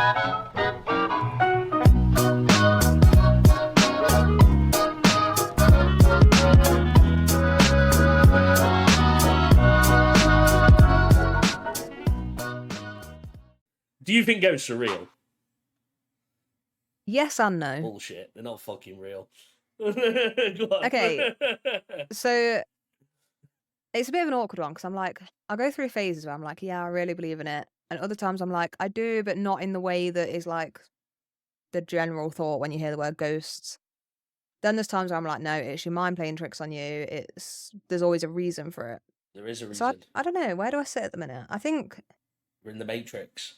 Do you think ghosts are real? Yes and no. Bullshit. They're not fucking real. Okay, so it's a bit of an awkward one because I'm like, I go through phases where I'm like, yeah, I really believe in it. And other times I'm like, I do, but not in the way that is like the general thought when you hear the word ghosts. Then there's times where I'm like, no, it's your mind playing tricks on you. There's always a reason for it. There is a So reason. I don't know. Where do I sit at the minute? I think We're in the Matrix.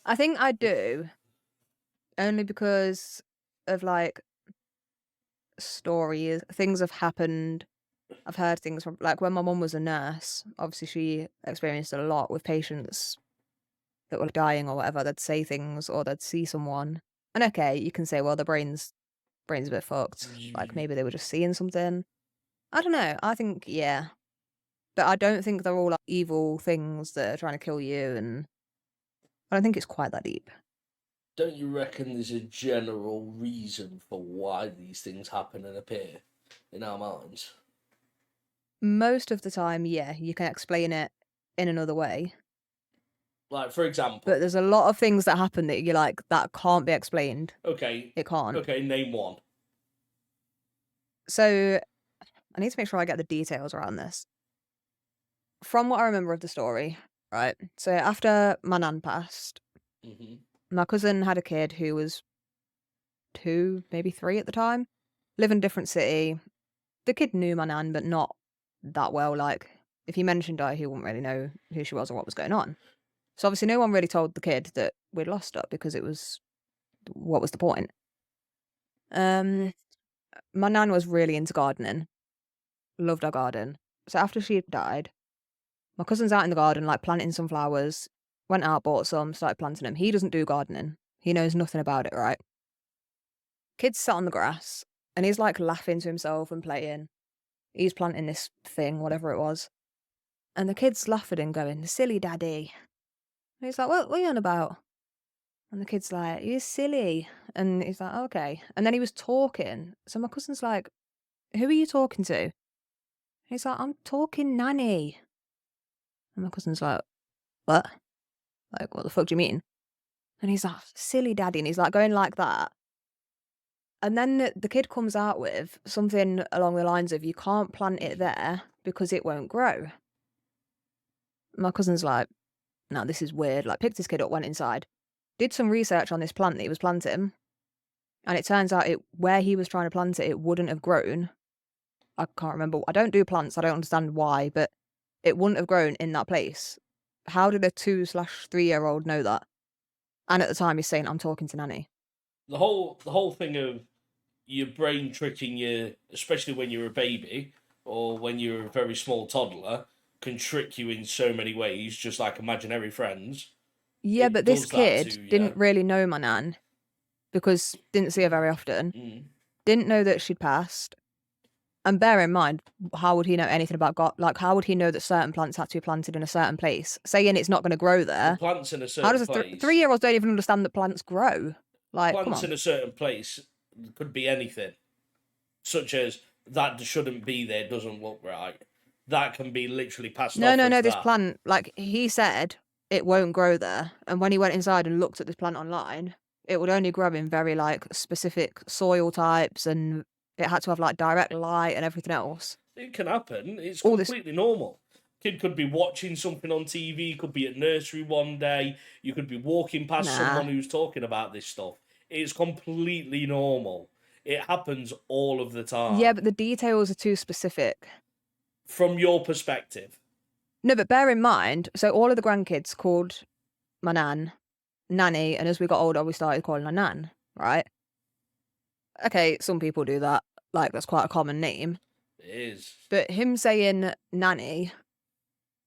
I think I do, only because of like stories, things have happened. I've heard things from like when my mum was a nurse. Obviously, she experienced a lot with patients that were dying or whatever. They'd say things or they'd see someone, and okay, you can say, well, the brain's a bit fucked. Like maybe they were just seeing something. I don't know. I think yeah, but I don't think they're all like evil things that are trying to kill you, and I don't think it's quite that deep. Don't you reckon there's a general reason for why these things happen and appear in our minds? Most of the time, yeah, you can explain it in another way. Like, for example. But there's a lot of things that happen that you're like, that can't be explained. Okay. It can't. Okay, name one. So I need to make sure I get the details around this. From what I remember of the story, right? So after my nan passed, my cousin had a kid who was 2, maybe 3 at the time, live in a different city. The kid knew my nan, but not that well. Like, if he mentioned her, he wouldn't really know who she was or what was going on. So obviously no one really told the kid that we'd lost her because what was the point? My nan was really into gardening. Loved her garden. So after she had died, my cousin's out in the garden, like planting some flowers, went out, bought some, started planting them. He doesn't do gardening. He knows nothing about it, right? Kid's sat on the grass and he's like laughing to himself and playing. He's planting this thing, whatever it was. And the kid's laughing and going, silly daddy. And he's like, what are you on about? And the kid's like, you're silly. And he's like, okay. And then he was talking. So my cousin's like, who are you talking to? And he's like, I'm talking Nanny. And my cousin's like, what? Like, what the fuck do you mean? And he's like, silly daddy. And he's like going like that. And then the kid comes out with something along the lines of, you can't plant it there because it won't grow. My cousin's like, no, this is weird. Like, picked his kid up, went inside, did some research on this plant that he was planting. And it turns out where he was trying to plant it, it wouldn't have grown. I can't remember. I don't do plants. I don't understand why, but it wouldn't have grown in that place. How did a 2/3-year-old know that? And at the time he's saying, I'm talking to Nanny. The whole thing of your brain tricking you, especially when you're a baby or when you're a very small toddler, can trick you in so many ways, just like imaginary friends. Yeah, but this kid didn't really know my nan because didn't see her very often. Didn't know that she'd passed. And bear in mind, how would he know anything about God? Like, how would he know that certain plants had to be planted in a certain place? Saying it's not going to grow there. Plants in a certain place. How does 3-year-olds don't even understand that plants grow? Like, plants in a certain place could be anything, such as that shouldn't be there, doesn't look right. That can be literally passed off. No. This plant, like he said, it won't grow there. And when he went inside and looked at this plant online, it would only grow in very like specific soil types, and it had to have like direct light and everything else. It can happen. It's completely normal. Kid could be watching something on TV, could be at nursery one day, you could be walking past someone who's talking about this stuff. It's completely normal. It happens all of the time. Yeah, but the details are too specific. From your perspective. No, but bear in mind, so all of the grandkids called my nan Nanny, and as we got older, we started calling her Nan, right? Okay, some people do that. Like, that's quite a common name. It is. But him saying Nanny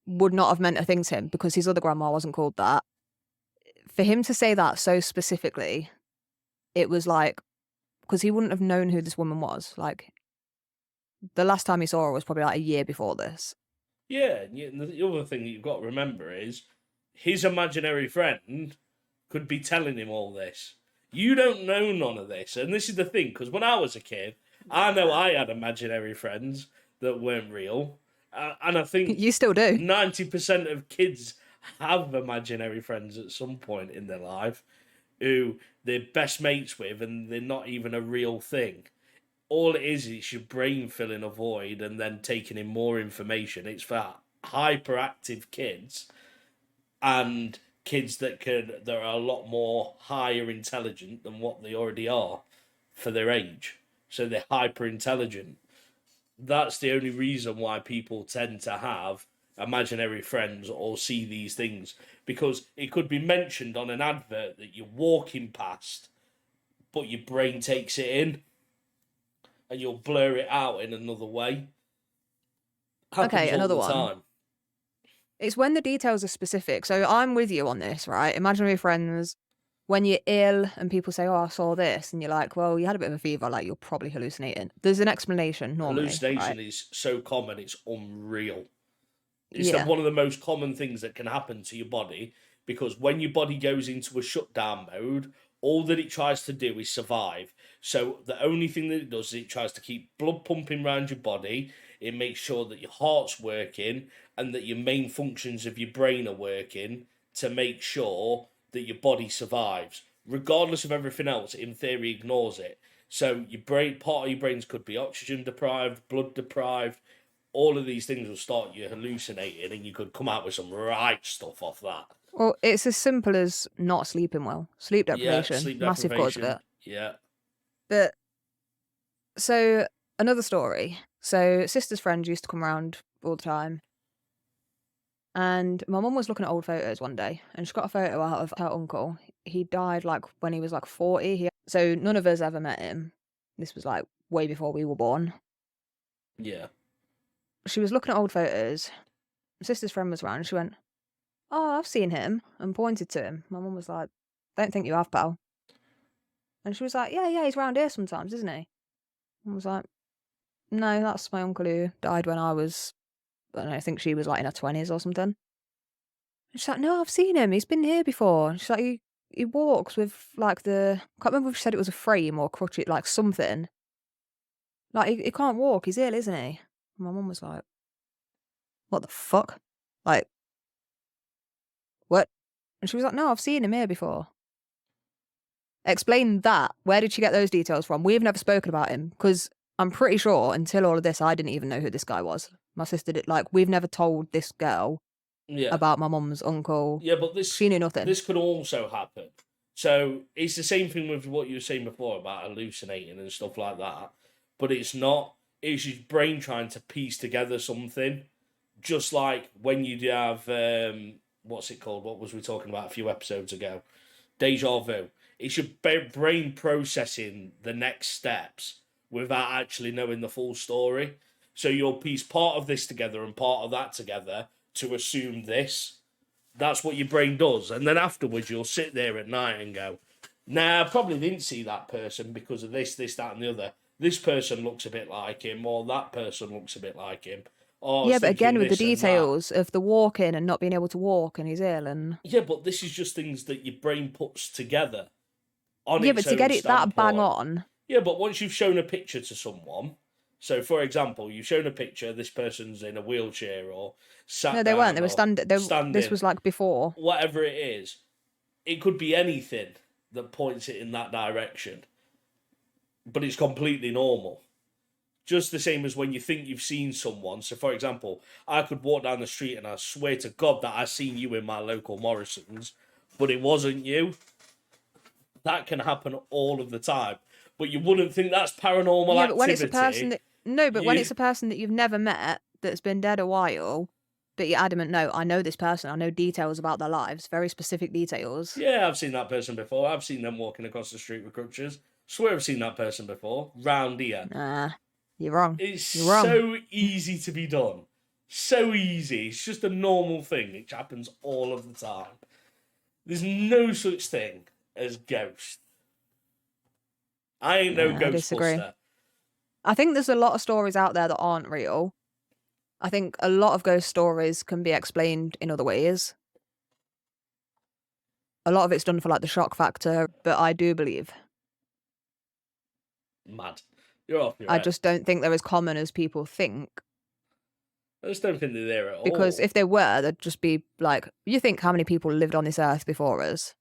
would not have meant a thing to him because his other grandma wasn't called that. For him to say that so specifically, it was like, because he wouldn't have known who this woman was. Like, the last time he saw her was probably like a year before this. Yeah, and the other thing that you've got to remember is his imaginary friend could be telling him all this. You don't know none of this. And this is the thing, because when I was a kid, I know I had imaginary friends that weren't real. And I think You still do. 90% of kids have imaginary friends at some point in their life who they're best mates with, and they're not even a real thing. All it is your brain filling a void and then taking in more information. It's for hyperactive kids and kids that are a lot more higher intelligent than what they already are for their age. So they're hyper intelligent. That's the only reason why people tend to have imaginary friends or see these things, because it could be mentioned on an advert that you're walking past, but your brain takes it in and you'll blur it out in another way. Happens Another all the one. time. It's when the details are specific. So I'm with you on this, right? Imaginary friends, when you're ill and people say, "Oh, I saw this," and you're like, "Well, you had a bit of a fever, like you're probably hallucinating." There's an explanation normally. Hallucination right? is so common, it's unreal. It's Yeah. one of the most common things that can happen to your body, because when your body goes into a shutdown mode, all that it tries to do is survive. So the only thing that it does is it tries to keep blood pumping around your body. It makes sure that your heart's working and that your main functions of your brain are working to make sure that your body survives. Regardless of everything else, in theory, ignores it. So your brain, part of your brains could be oxygen deprived, blood deprived. All of these things will start you hallucinating, and you could come out with some right stuff off that. Well, it's as simple as not sleeping well. Sleep deprivation, Yeah, sleep massive cause of deprivation. it. Yeah. But so another story. So sister's friend used to come around all the time. And my mum was looking at old photos one day, and she got a photo out of her uncle. He died like when he was like 40. So none of us ever met him. This was like way before we were born. Yeah. She was looking at old photos. My sister's friend was around, and she went, "Oh, I've seen him," and pointed to him. My mum was like, "Don't think you have, pal." And she was like, "Yeah, he's around here sometimes, isn't he?" And I was like, "No, that's my uncle who died when I was, I don't know, I think she was like in her 20s or something." And she's like, "No, I've seen him. He's been here before." And she's like, he walks with like I can't remember if she said it was a frame or crutch, like something. Like he can't walk. He's ill, isn't he? And my mum was like, "What the fuck? Like, what?" And she was like, "No, I've seen him here before." Explain that. Where did she get those details from? We've never spoken about him, because I'm pretty sure until all of this, I didn't even know who this guy was. My sister did. Like, we've never told this girl about my mum's uncle. Yeah, but She knew nothing. This could also happen. So it's the same thing with what you were saying before about hallucinating and stuff like that. But it's not. It's your brain trying to piece together something. Just like when you have what's it called? What was we talking about a few episodes ago? Deja vu. It's your brain processing the next steps without actually knowing the full story. So you'll piece part of this together and part of that together to assume this. That's what your brain does. And then afterwards, you'll sit there at night and go, "Nah, I probably didn't see that person because of this, that, and the other. This person looks a bit like him, or that person looks a bit like him." Oh, yeah, but again, with the this and that. details of the walking and not being able to walk and he's ill and... Yeah, but this is just things that your brain puts together on Yeah, its but to own get it that bang standpoint. on... Yeah, but once you've shown a picture to someone, so for example, you've shown a picture, this person's in a wheelchair or sat No, they down weren't. They were standing. This was like before. Whatever it is, it could be anything that points it in that direction. But it's completely normal. Just the same as when you think you've seen someone. So, for example, I could walk down the street and I swear to God that I seen you in my local Morrison's, but it wasn't you. That can happen all of the time. But you wouldn't think that's paranormal activity. But when it's a person that... No, but when it's a person that you've never met, that's been dead a while, but you're adamant, "No, I know this person. I know details about their lives, very specific details." Yeah, I've seen that person before. I've seen them walking across the street with crutches. Swear I've seen that person before. Round here. Nah, you're wrong. It's You're wrong. so easy to be done. So easy. It's just a normal thing. It happens all of the time. There's no such thing as ghost. I ain't no Ghostbuster. I think there's a lot of stories out there that aren't real. I think a lot of ghost stories can be explained in other ways. a lot of it's done for like the shock factor, but I do believe. Mad. You're off your I head. just don't think they're as common as people think. I just don't think they're there at all. Because if they were, they'd just be like, you think how many people lived on this earth before us?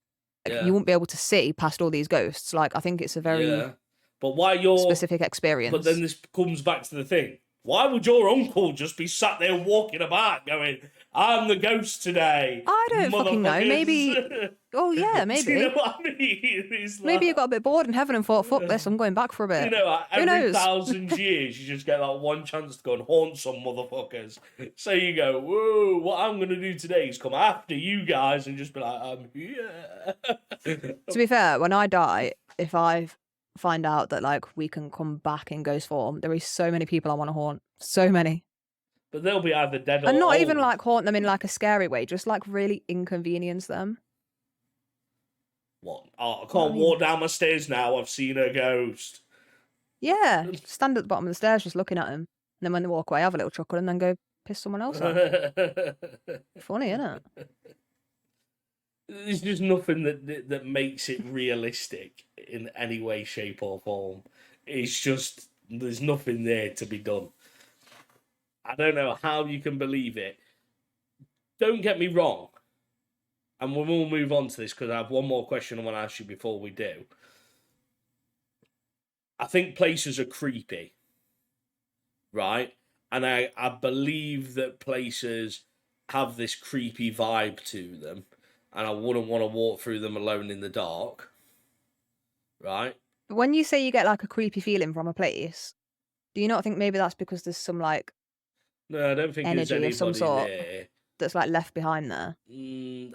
Like, you wouldn't be able to see past all these ghosts. Like, I think it's a very but why you're specific experience. But then this comes back to the thing. Why would your uncle just be sat there walking about going, I'm the ghost today? I don't fucking know. Maybe. Oh, yeah, maybe. Do you know what I mean? It's like, maybe you got a bit bored in heaven and thought, fuck this, I'm going back for a bit. You know, like, Who every knows? 1,000 years, you just get that one chance to go and haunt some motherfuckers. So you go, whoa, what I'm going to do today is come after you guys and just be like, I'm here. To be fair, when I die, if I find out that like we can come back in ghost form, there is so many people I want to haunt. So many. But they'll be either dead or and not old. even like haunt them in like a scary way, just like really inconvenience them. What? Oh, I can't walk down my stairs now. I've seen a ghost. Yeah, stand at the bottom of the stairs just looking at him. And then when they walk away, have a little chuckle and then go piss someone else off. Funny, isn't it? There's just nothing that makes it realistic in any way, shape, or form. It's just, there's nothing there to be done. I don't know how you can believe it. Don't get me wrong. And we will move on to this because I have one more question I want to ask you before we do. I think places are creepy, right? And I believe that places have this creepy vibe to them. And I wouldn't want to walk through them alone in the dark, right? But when you say you get like a creepy feeling from a place, do you not think maybe that's because there's some like no, I don't think energy there's anybody of some sort there that's like left behind there?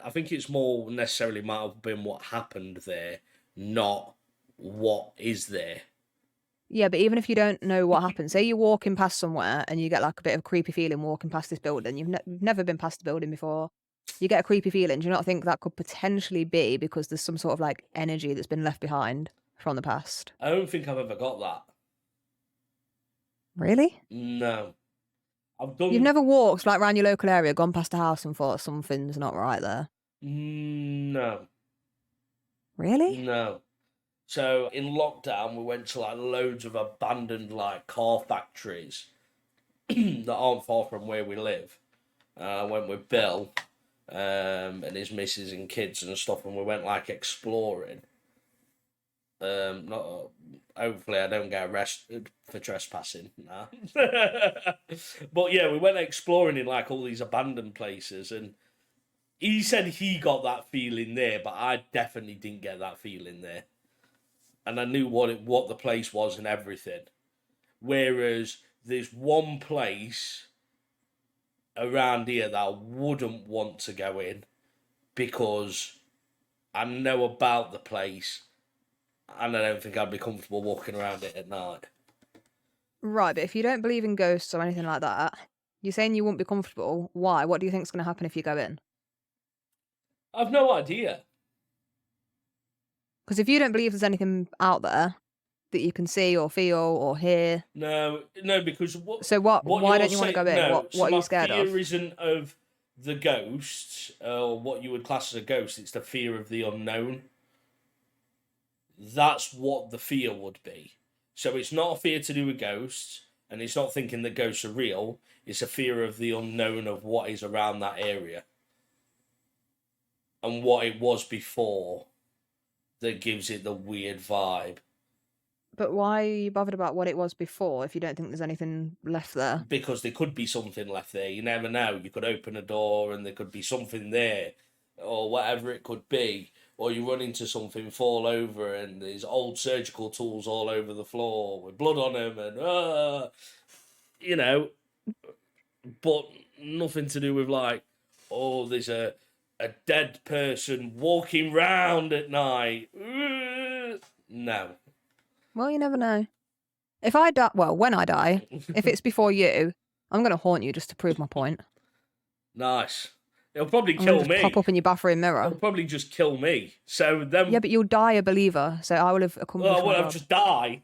I think it's more necessarily might have been what happened there, not what is there. Yeah, but even if you don't know what happened, say you're walking past somewhere and you get like a bit of a creepy feeling walking past this building. You've never been past the building before. You get a creepy feeling. Do you not think that could potentially be because there's some sort of like energy that's been left behind from the past? I don't think I've ever got that. Really? No. I've done. You've never walked like around your local area, gone past a house and thought something's not right there? No. Really? No. So in lockdown, we went to like loads of abandoned like car factories that aren't far from where we live. I went with Bill and his missus and kids and stuff, and we went like exploring. Hopefully I don't get arrested for trespassing. Nah. But yeah, we went exploring in like all these abandoned places, and he said he got that feeling there, but I definitely didn't get that feeling there. And I knew what the place was and everything. Whereas there's one place around here that I wouldn't want to go in because I know about the place and I don't think I'd be comfortable walking around it at night. Right, but if you don't believe in ghosts or anything like that, you're saying you wouldn't be comfortable. Why? What do you think's going to happen if you go in? I've no idea. Because if you don't believe there's anything out there that you can see or feel or hear, no, because why don't you want to go in? No, what are you scared fear of? isn't of the ghosts or what you would class as a ghost. It's the fear of the unknown. That's what the fear would be. So it's not a fear to do with ghosts, and it's not thinking that ghosts are real. It's a fear of the unknown of what is around that area and what it was before that gives it the weird vibe. But why are you bothered about what it was before if you don't think there's anything left there? Because there could be something left there. You never know. You could open a door and there could be something there, or whatever it could be. Or you run into something, fall over, and there's old surgical tools all over the floor with blood on them, and you know. But nothing to do with like, oh, there's a dead person walking round at night. No. Well, you never know. If I die, when I die, if it's before you, I'm going to haunt you just to prove my point. Nice. It'll probably I'm kill just me. Pop up in your bathroom mirror. It'll probably just kill me. So then. Yeah, but you'll die a believer, so I will have accomplished. Oh, well, I'll just die.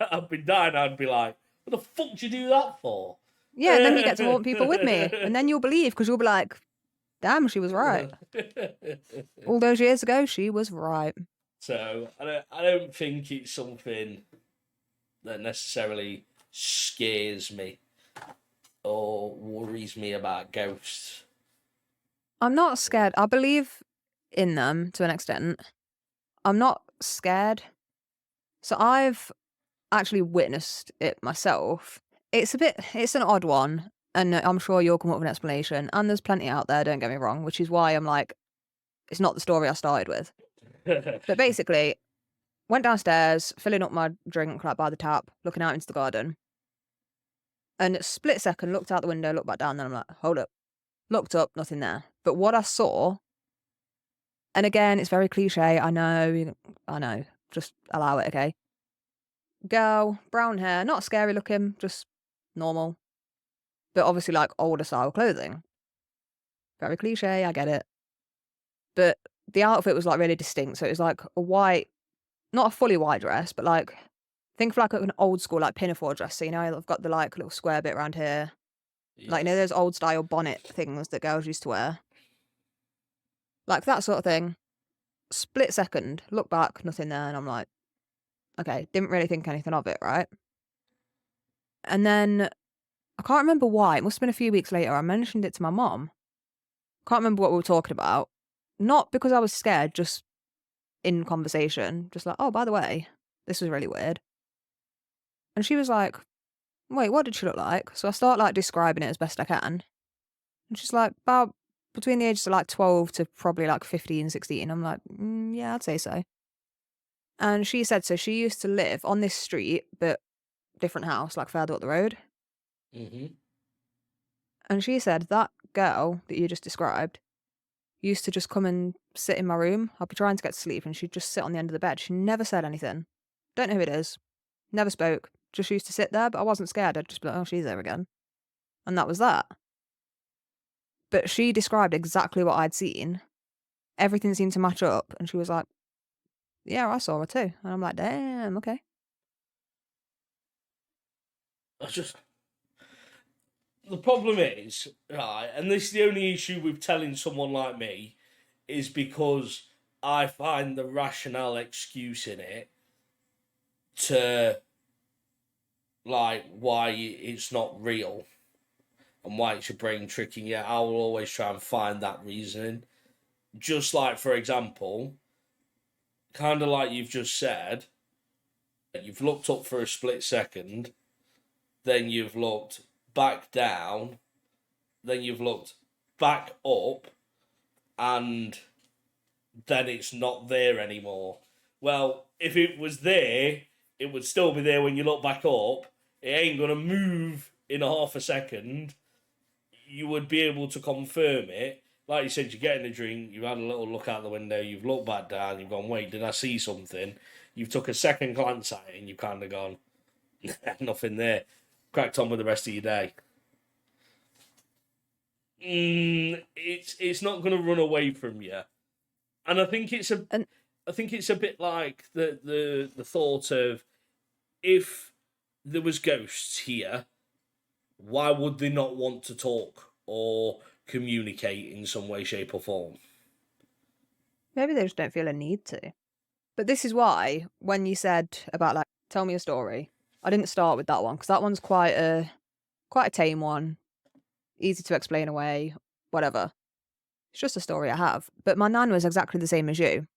I'd be dying. I'd be like, what the fuck did you do that for? Yeah, and then you get to haunt people with me, and then you'll believe because you'll be like, Damn, she was right. All those years ago, she was right. So I don't think it's something that necessarily scares me or worries me about ghosts. I'm not scared. I believe in them to an extent. I'm not scared. So I've actually witnessed it myself. It's an odd one, and I'm sure you'll come up with an explanation. And there's plenty out there, don't get me wrong, which is why I'm like, it's not the story I started with. But basically, went downstairs, filling up my drink like by the tap, looking out into the garden. And a split second, looked out the window, looked back down, then I'm like, hold up. Looked up, nothing there. But what I saw, and again, it's very cliche, I know, just allow it, okay? Girl, brown hair, not scary looking, just normal. But obviously like older style clothing. Very cliche, I get it. But the outfit was like really distinct. So it was like a white, not a fully white dress, but like, think of like an old school like pinafore dress. So, you know, I've got the like little square bit around here. Yeah. Like, you know, those old style bonnet things that girls used to wear. Like that sort of thing. Split second, look back, nothing there. And I'm like, okay, didn't really think anything of it, right? And then I can't remember why. It must have been a few weeks later. I mentioned it to my mom. Can't remember what we were talking about. Not because I was scared, just in conversation. Just like, oh, by the way, this was really weird. And she was like, wait, what did she look like? So I start like describing it as best I can. And she's like, about between the ages of like 12 to probably like 15, 16. I'm like, yeah, I'd say so. And she said, so she used to live on this street, but different house, like further up the road. Mm-hmm. And she said that girl that you just described used to just come and sit in my room. I'd be trying to get to sleep and she'd just sit on the end of the bed. She never said anything. Don't know who it is. Never spoke. Just used to sit there, but I wasn't scared. I'd just be like, oh, she's there again. And that was that. But she described exactly what I'd seen. Everything seemed to match up. And she was like, yeah, I saw her too. And I'm like, damn, okay. The problem is, right, and this is the only issue with telling someone like me, is because I find the rationale excuse in it to, like, why it's not real and why it's your brain tricking you. I will always try and find that reasoning. Just like, for example, kind of like you've just said, you've looked up for a split second, then you've looked back down, then you've looked back up, and then it's not there anymore. Well, if it was there, it would still be there when you look back up. It ain't going to move in a half a second. You would be able to confirm it. Like you said, you're getting a drink, you've had a little look out the window, you've looked back down, you've gone, wait, did I see something? You've took a second glance at it and you've kind of gone, nothing there. Cracked on with the rest of your day. It's not going to run away from you. And I think it's a bit like the thought of, if there was ghosts here, why would they not want to talk or communicate in some way, shape, or form? Maybe they just don't feel a need to. But this is why, when you said about like, tell me a story, I didn't start with that one because that one's quite a tame one, easy to explain away, whatever. It's just a story I have. But my nan was exactly the same as you.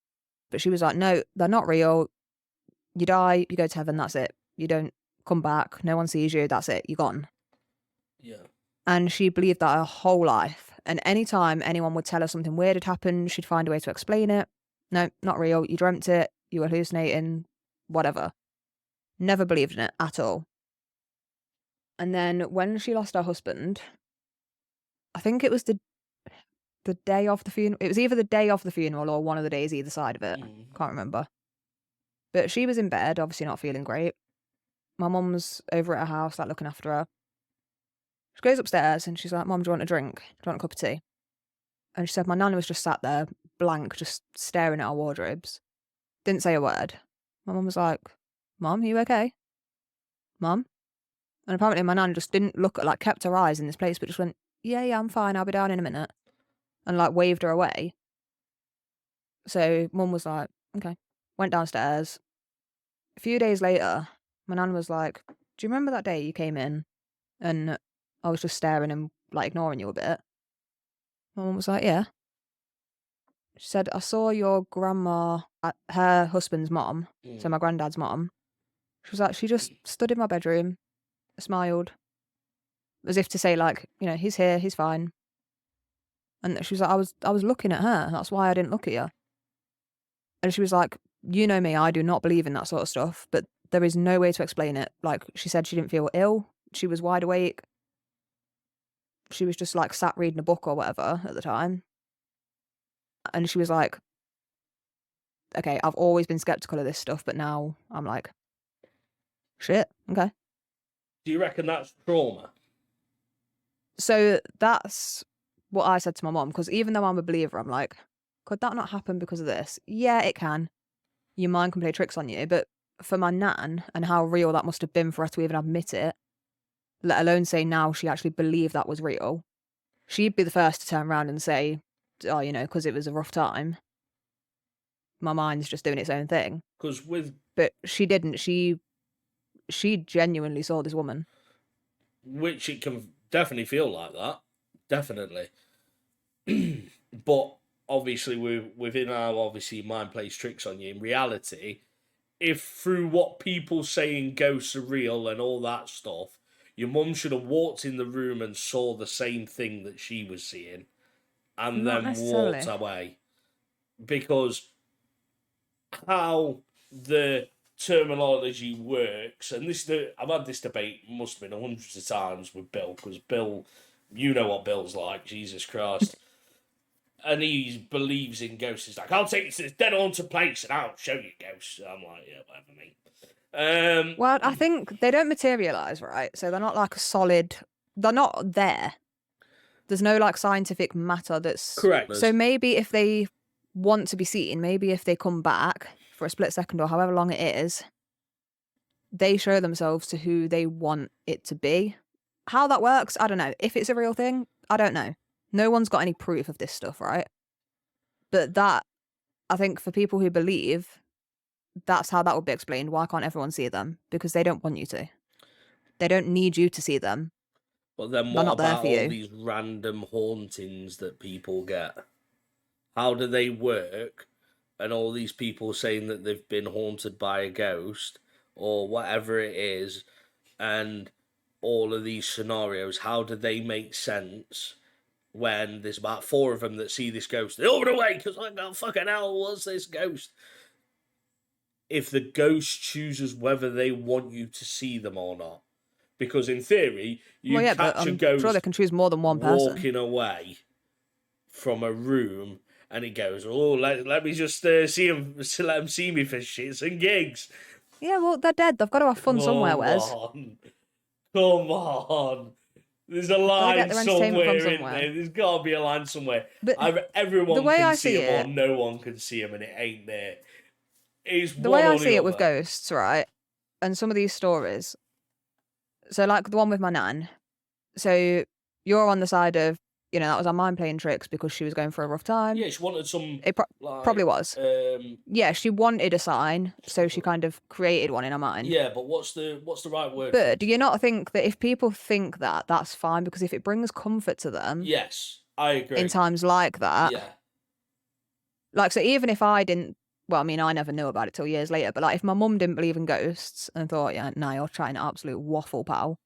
But she was like, no, they're not real. You die, you go to heaven, that's it. You don't come back, no one sees you, that's it, you're gone. Yeah. And she believed that her whole life. And anytime anyone would tell her something weird had happened, she'd find a way to explain it. No, not real. You dreamt it. You were hallucinating. Whatever. Never believed in it at all. And then when she lost her husband, I think it was the day of the funeral. It was either the day of the funeral or one of the days either side of it. Can't remember. But she was in bed, obviously not feeling great. My mum's over at her house, like looking after her. She goes upstairs and she's like, Mum, do you want a drink? Do you want a cup of tea? And she said my nan was just sat there, blank, just staring at our wardrobes. Didn't say a word. My mum was like, Mum, are you okay? Mum? And apparently my nan just didn't look at, like, kept her eyes in this place, but just went, yeah, I'm fine, I'll be down in a minute. and like waved her away. So mum was like, okay, went downstairs. A few days later, my nan was like, do you remember that day you came in and I was just staring and like ignoring you a bit? My mum was like, yeah. She said, I saw your grandma, her husband's mom, so my granddad's mom. She was like, she just stood in my bedroom, smiled, as if to say like, you know, he's here, he's fine. And she was like, I was looking at her. That's why I didn't look at you. And she was like, you know me, I do not believe in that sort of stuff, but there is no way to explain it. Like, she said she didn't feel ill. She was wide awake. She was just like sat reading a book or whatever at the time. And she was like, okay, I've always been skeptical of this stuff, but now I'm like, shit, okay. Do you reckon that's trauma? So that's what I said to my mom, because even though I'm a believer, I'm like, could that not happen because of this? Yeah, it can. Your mind can play tricks on you, but for my nan and how real that must have been for her to even admit it, let alone say now she actually believed that was real, she'd be the first to turn around and say, oh, you know, because it was a rough time. My mind's just doing its own thing. But she didn't. She genuinely saw this woman. Which it can definitely feel like that. Definitely. But obviously within our obviously mind plays tricks on you. In reality, if through what people saying ghosts are real and all that stuff, your mum should have walked in the room and saw the same thing that she was seeing and Not then walked away. Because how the terminology works, and I've had this debate, must have been hundreds of times with Bill, because Bill, you know what Bill's like, Jesus Christ. And he believes in ghosts. He's like, I'll take you to this dead haunted place and I'll show you ghosts. I'm like, yeah, whatever, mate. Well, I think they don't materialise, right? So they're not like a solid... They're not there. There's no like scientific matter that's... Correct. So maybe if they want to be seen, maybe if they come back for a split second or however long it is, they show themselves to who they want it to be. How that works, I don't know. If it's a real thing, I don't know. No one's got any proof of this stuff, right? But that, I think for people who believe, that's how that would be explained. Why can't everyone see them? Because they don't want you to. They don't need you to see them. But then what about all these random hauntings that people get? How do they work? And all these people saying that they've been haunted by a ghost or whatever it is, and all of these scenarios, how do they make sense when there's about 4 of them that see this ghost? They're over away because like, oh, fucking hell, what's this ghost? If the ghost chooses whether they want you to see them or not. Because in theory, you catch a ghost sure they can choose more than one person walking away from a room, and it goes, oh, let me just see him, let them see me for shits and gigs. Yeah, well, they're dead. They've got to have fun somewhere, Wes. Come on. There's a line somewhere in there. There's got to be a line somewhere. But either everyone can see him or no one can see him, and it ain't there. It's the way I see it with ghosts, right? And some of these stories. So, like the one with my nan. So, you're on the side of, you know, that was our mind playing tricks because she was going through a rough time. Yeah, she wanted some... It probably was. Yeah, she wanted a sign, so she kind of created one in her mind. Yeah, but what's the right word? But do you not think that if people think that, that's fine? Because if it brings comfort to them... Yes, I agree. In times like that... Yeah. Like, so even if I didn't... Well, I mean, I never knew about it till years later, but like if my mum didn't believe in ghosts and thought, yeah, nah, you're trying an absolute waffle, pal.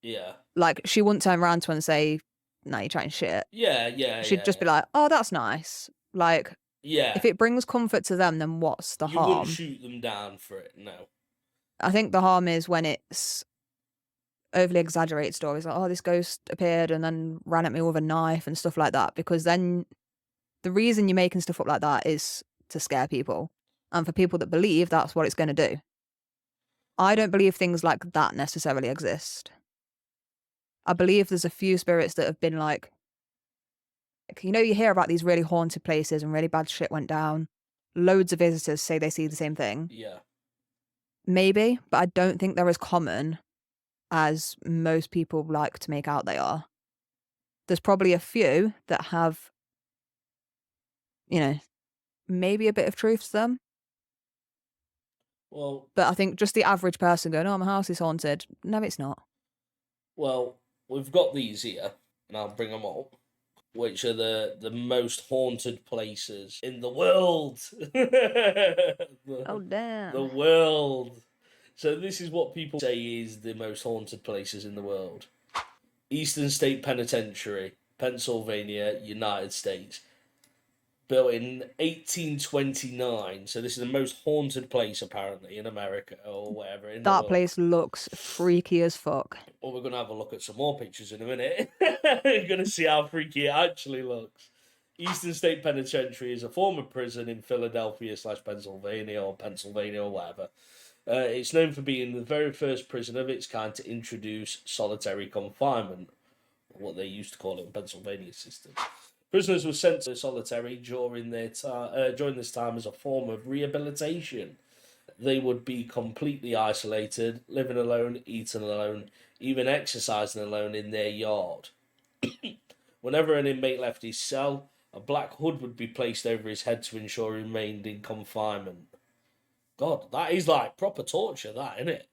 Yeah. Like, she wouldn't turn around to her and say, nah, you're trying shit. Yeah. She'd just be like, oh, that's nice. Like, yeah. If it brings comfort to them, then what's the harm? You wouldn't shoot them down for it, no. I think the harm is when it's overly exaggerated stories, like, oh, this ghost appeared and then ran at me with a knife and stuff like that, because then the reason you're making stuff up like that is to scare people. And for people that believe, that's what it's going to do. I don't believe things like that necessarily exist. I believe there's a few spirits that have been like, you know, you hear about these really haunted places and really bad shit went down. Loads of visitors say they see the same thing. Yeah. Maybe, but I don't think they're as common as most people like to make out they are. There's probably a few that have you know, maybe a bit of truth to them. Well, but I think just the average person going, "Oh, my house is haunted." No, it's not. Well, we've got these here, and I'll bring them up, which are the most haunted places in the world. Oh, damn. The world. So this is what people say is the most haunted places in the world. Eastern State Penitentiary, Pennsylvania, United States. Built in 1829. So this is the most haunted place apparently in America or whatever in the That world. place looks freaky as fuck. Well, we're going to have a look at some more pictures in a minute. You're going to see how freaky it actually looks. Eastern State Penitentiary is a former prison in Philadelphia / Pennsylvania or whatever. It's known for being the very first prison of its kind to introduce solitary confinement, what they used to call it in Pennsylvania system. Prisoners were sent to solitary during this time as a form of rehabilitation. They would be completely isolated, living alone, eating alone, even exercising alone in their yard. Whenever an inmate left his cell, a black hood would be placed over his head to ensure he remained in confinement. God, that is like proper torture, that, isn't it?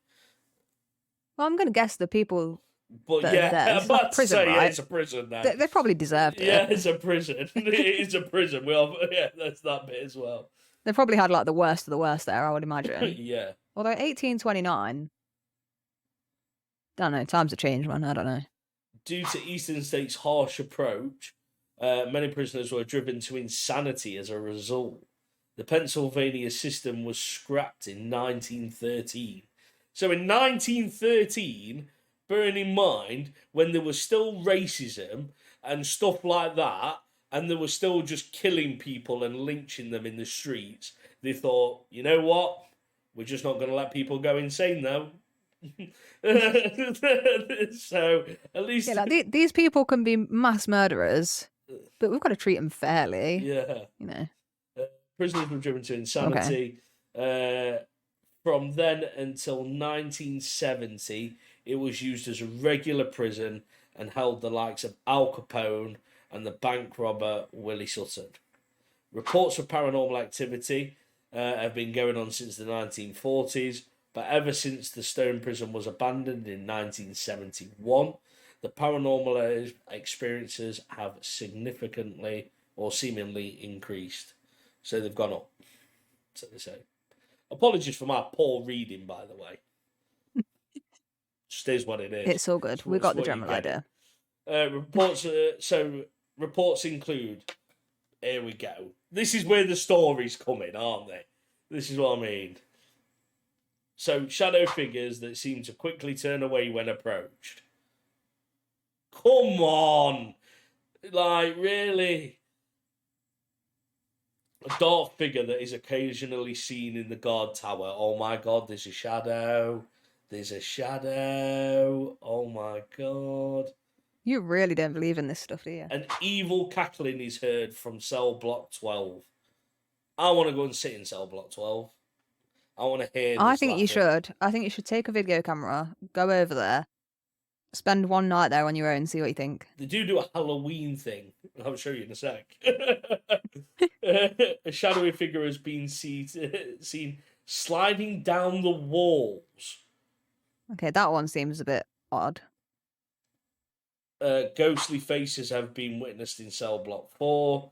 Well, I'm going to guess the people But that yeah, are there. I'm It's like about prison, to say, right? yeah, it's a prison now. They probably deserved it. Yeah, it's a prison. It is a prison. Yeah, that's that bit as well. They probably had like the worst of the worst there, I would imagine. Yeah. Although 1829, don't know, times have changed, man. I don't know. Due to Eastern State's harsh approach, many prisoners were driven to insanity as a result. The Pennsylvania system was scrapped in 1913. So in 1913, bearing in mind when there was still racism and stuff like that, and they were still just killing people and lynching them in the streets, they thought, you know what? We're just not going to let people go insane, though. So at least, yeah, like these people can be mass murderers, but we've got to treat them fairly. Yeah, you know. Prisoners were driven to insanity. Okay. From then until 1970, it was used as a regular prison and held the likes of Al Capone and the bank robber Willie Sutton. Reports of paranormal activity have been going on since the 1940s, but ever since the Stone Prison was abandoned in 1971, the paranormal experiences have significantly or seemingly increased. So they've gone up, so they say. Apologies for my poor reading, by the way. Just is what it is. It's all good. We got the general idea. Reports include. Here we go. This is where the stories come in, aren't they? This is what I mean. So, shadow figures that seem to quickly turn away when approached. Come on! Like, really? A dark figure that is occasionally seen in the guard tower. Oh my god, there's a shadow. There's a shadow. Oh my god. You really don't believe in this stuff, do you? An evil cackling is heard from cell block 12. I want to go and sit in cell block 12. I want to hear this. I think you should. I think you should take a video camera, go over there, spend one night there on your own, see what you think. They do a Halloween thing. I'll show you in a sec. A shadowy figure has been seen sliding down the walls. Okay, that one seems a bit odd. Ghostly faces have been witnessed in cell block 4.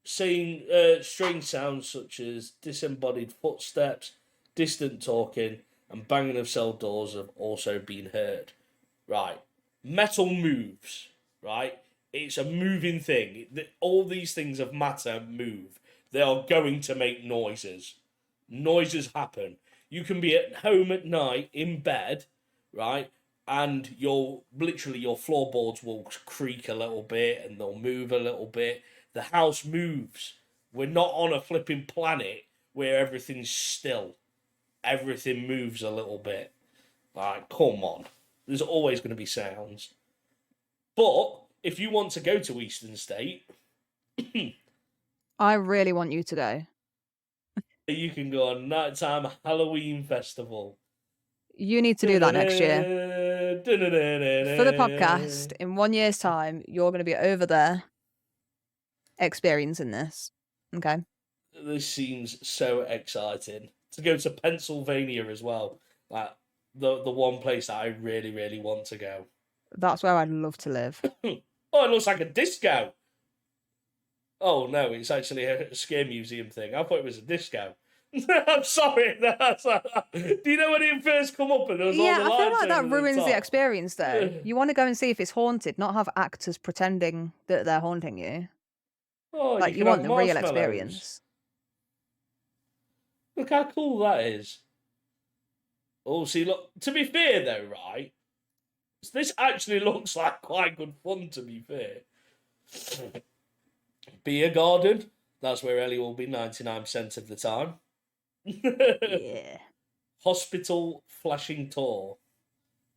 Saying strange sounds such as disembodied footsteps, distant talking, and banging of cell doors have also been heard. Right. Metal moves. Right. It's a moving thing. All these things of matter move. They are going to make noises. Noises happen. You can be at home at night in bed, right? And your floorboards will creak a little bit and they'll move a little bit. The house moves. We're not on a flipping planet where everything's still. Everything moves a little bit. Like, come on. There's always going to be sounds. But if you want to go to Eastern State, I really want you to go. You can go on nighttime Halloween festival. You need to do that next year. For the podcast, in 1 year's time, you're going to be over there. experiencing this. Okay. This seems so exciting. To go to Pennsylvania as well. Like the one place that I really, really want to go. That's where I'd love to live. Oh, it looks like a disco. Oh no, it's actually a scare museum thing. I thought it was a disco. I'm sorry. Do you know when it first come up and there was all the I feel lights like that over the ruins the top? experience, though. You want to go and see if it's haunted, not have actors pretending that they're haunting you. Oh, Like, you you can have want the real marshmallows. experience. Look how cool that is. Oh, see, look. To be fair, though, right? This actually looks like quite good fun. To be fair, beer garden. That's where Ellie will be 99% of the time. Yeah. Hospital flashing tour.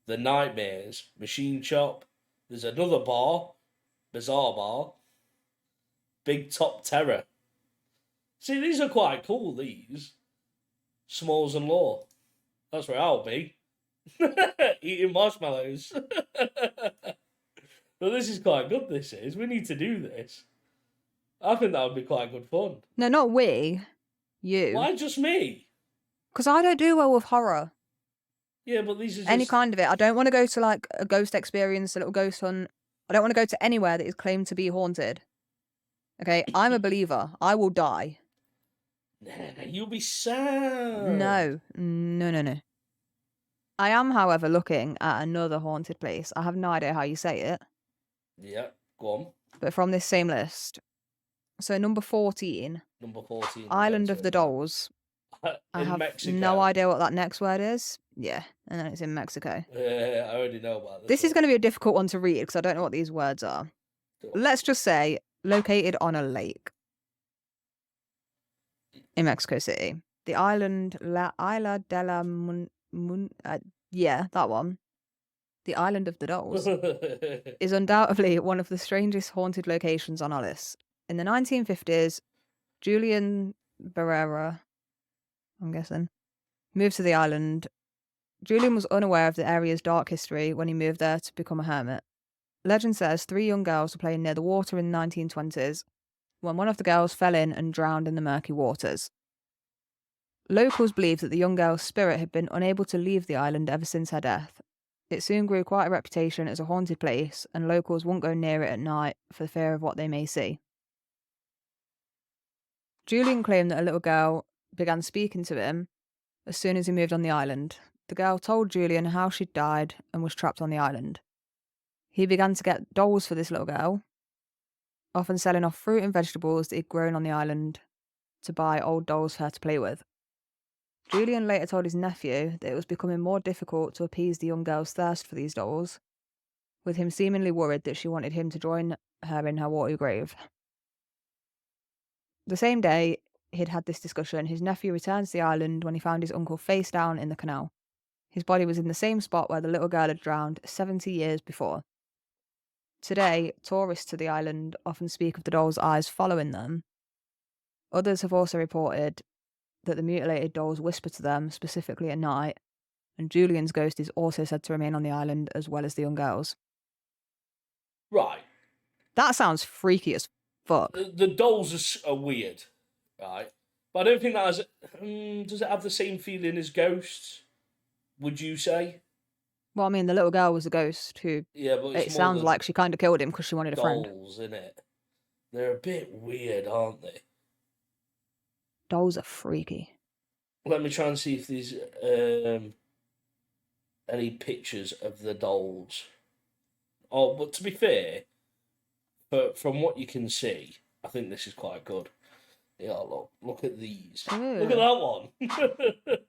The Nightmares, Machine Shop. There's another bar, Bizarre Bar, Big Top Terror. See, these are quite cool, these. Smalls and Law. That's where I'll be. Eating marshmallows. But this is quite good, this is. We need to do this. I think that would be quite good fun. No, not we. You. Why just me? Because I don't do well with horror. Yeah, but these are just... Any kind of it. I don't want to go to, like, a ghost experience, a little ghost hunt. I don't want to go to anywhere that is claimed to be haunted. Okay, I'm a believer. I will die. Nah, you'll be sad. No. No. I am, however, looking at another haunted place. I have no idea how you say it. Yeah, go on. But from this same list. So number 14. Number 14. Island of the Dolls. I have Mexico. no idea what that next word is. Yeah, and then it's in Mexico. I already know about this. This is going to be a difficult one to read because I don't know what these words are. Let's just say located on a lake in Mexico City. The island La Isla de la yeah, that one. The Island of the Dolls is undoubtedly one of the strangest haunted locations on our list. In the 1950s, Julian Barrera, I'm guessing, moved to the island. Julian was unaware of the area's dark history when he moved there to become a hermit. Legend says 3 young girls were playing near the water in the 1920s when one of the girls fell in and drowned in the murky waters. Locals believed that the young girl's spirit had been unable to leave the island ever since her death. It soon grew quite a reputation as a haunted place, and locals won't go near it at night for fear of what they may see. Julian claimed that a little girl began speaking to him as soon as he moved on the island. The girl told Julian how she'd died and was trapped on the island. He began to get dolls for this little girl, often selling off fruit and vegetables that he'd grown on the island to buy old dolls for her to play with. Julian later told his nephew that it was becoming more difficult to appease the young girl's thirst for these dolls, with him seemingly worried that she wanted him to join her in her watery grave. The same day he'd had this discussion, his nephew returned to the island when he found his uncle face down in the canal. His body was in the same spot where the little girl had drowned 70 years before. Today, tourists to the island often speak of the doll's eyes following them. Others have also reported that the mutilated dolls whisper to them, specifically at night, and Julian's ghost is also said to remain on the island as well as the young girls. Right. That sounds freaky as fuck. The dolls are weird, right? But I don't think that has... does it have the same feeling as ghosts, would you say? Well, I mean, the little girl was a ghost who... Yeah, but it sounds like she kind of killed him because she wanted a friend. Dolls, innit? They're a bit weird, aren't they? Dolls are freaky. Let me try and see if there's any pictures of the dolls. Oh, but to be fair, from what you can see, I think this is quite good. Yeah, look at these. Ew. Look at that one.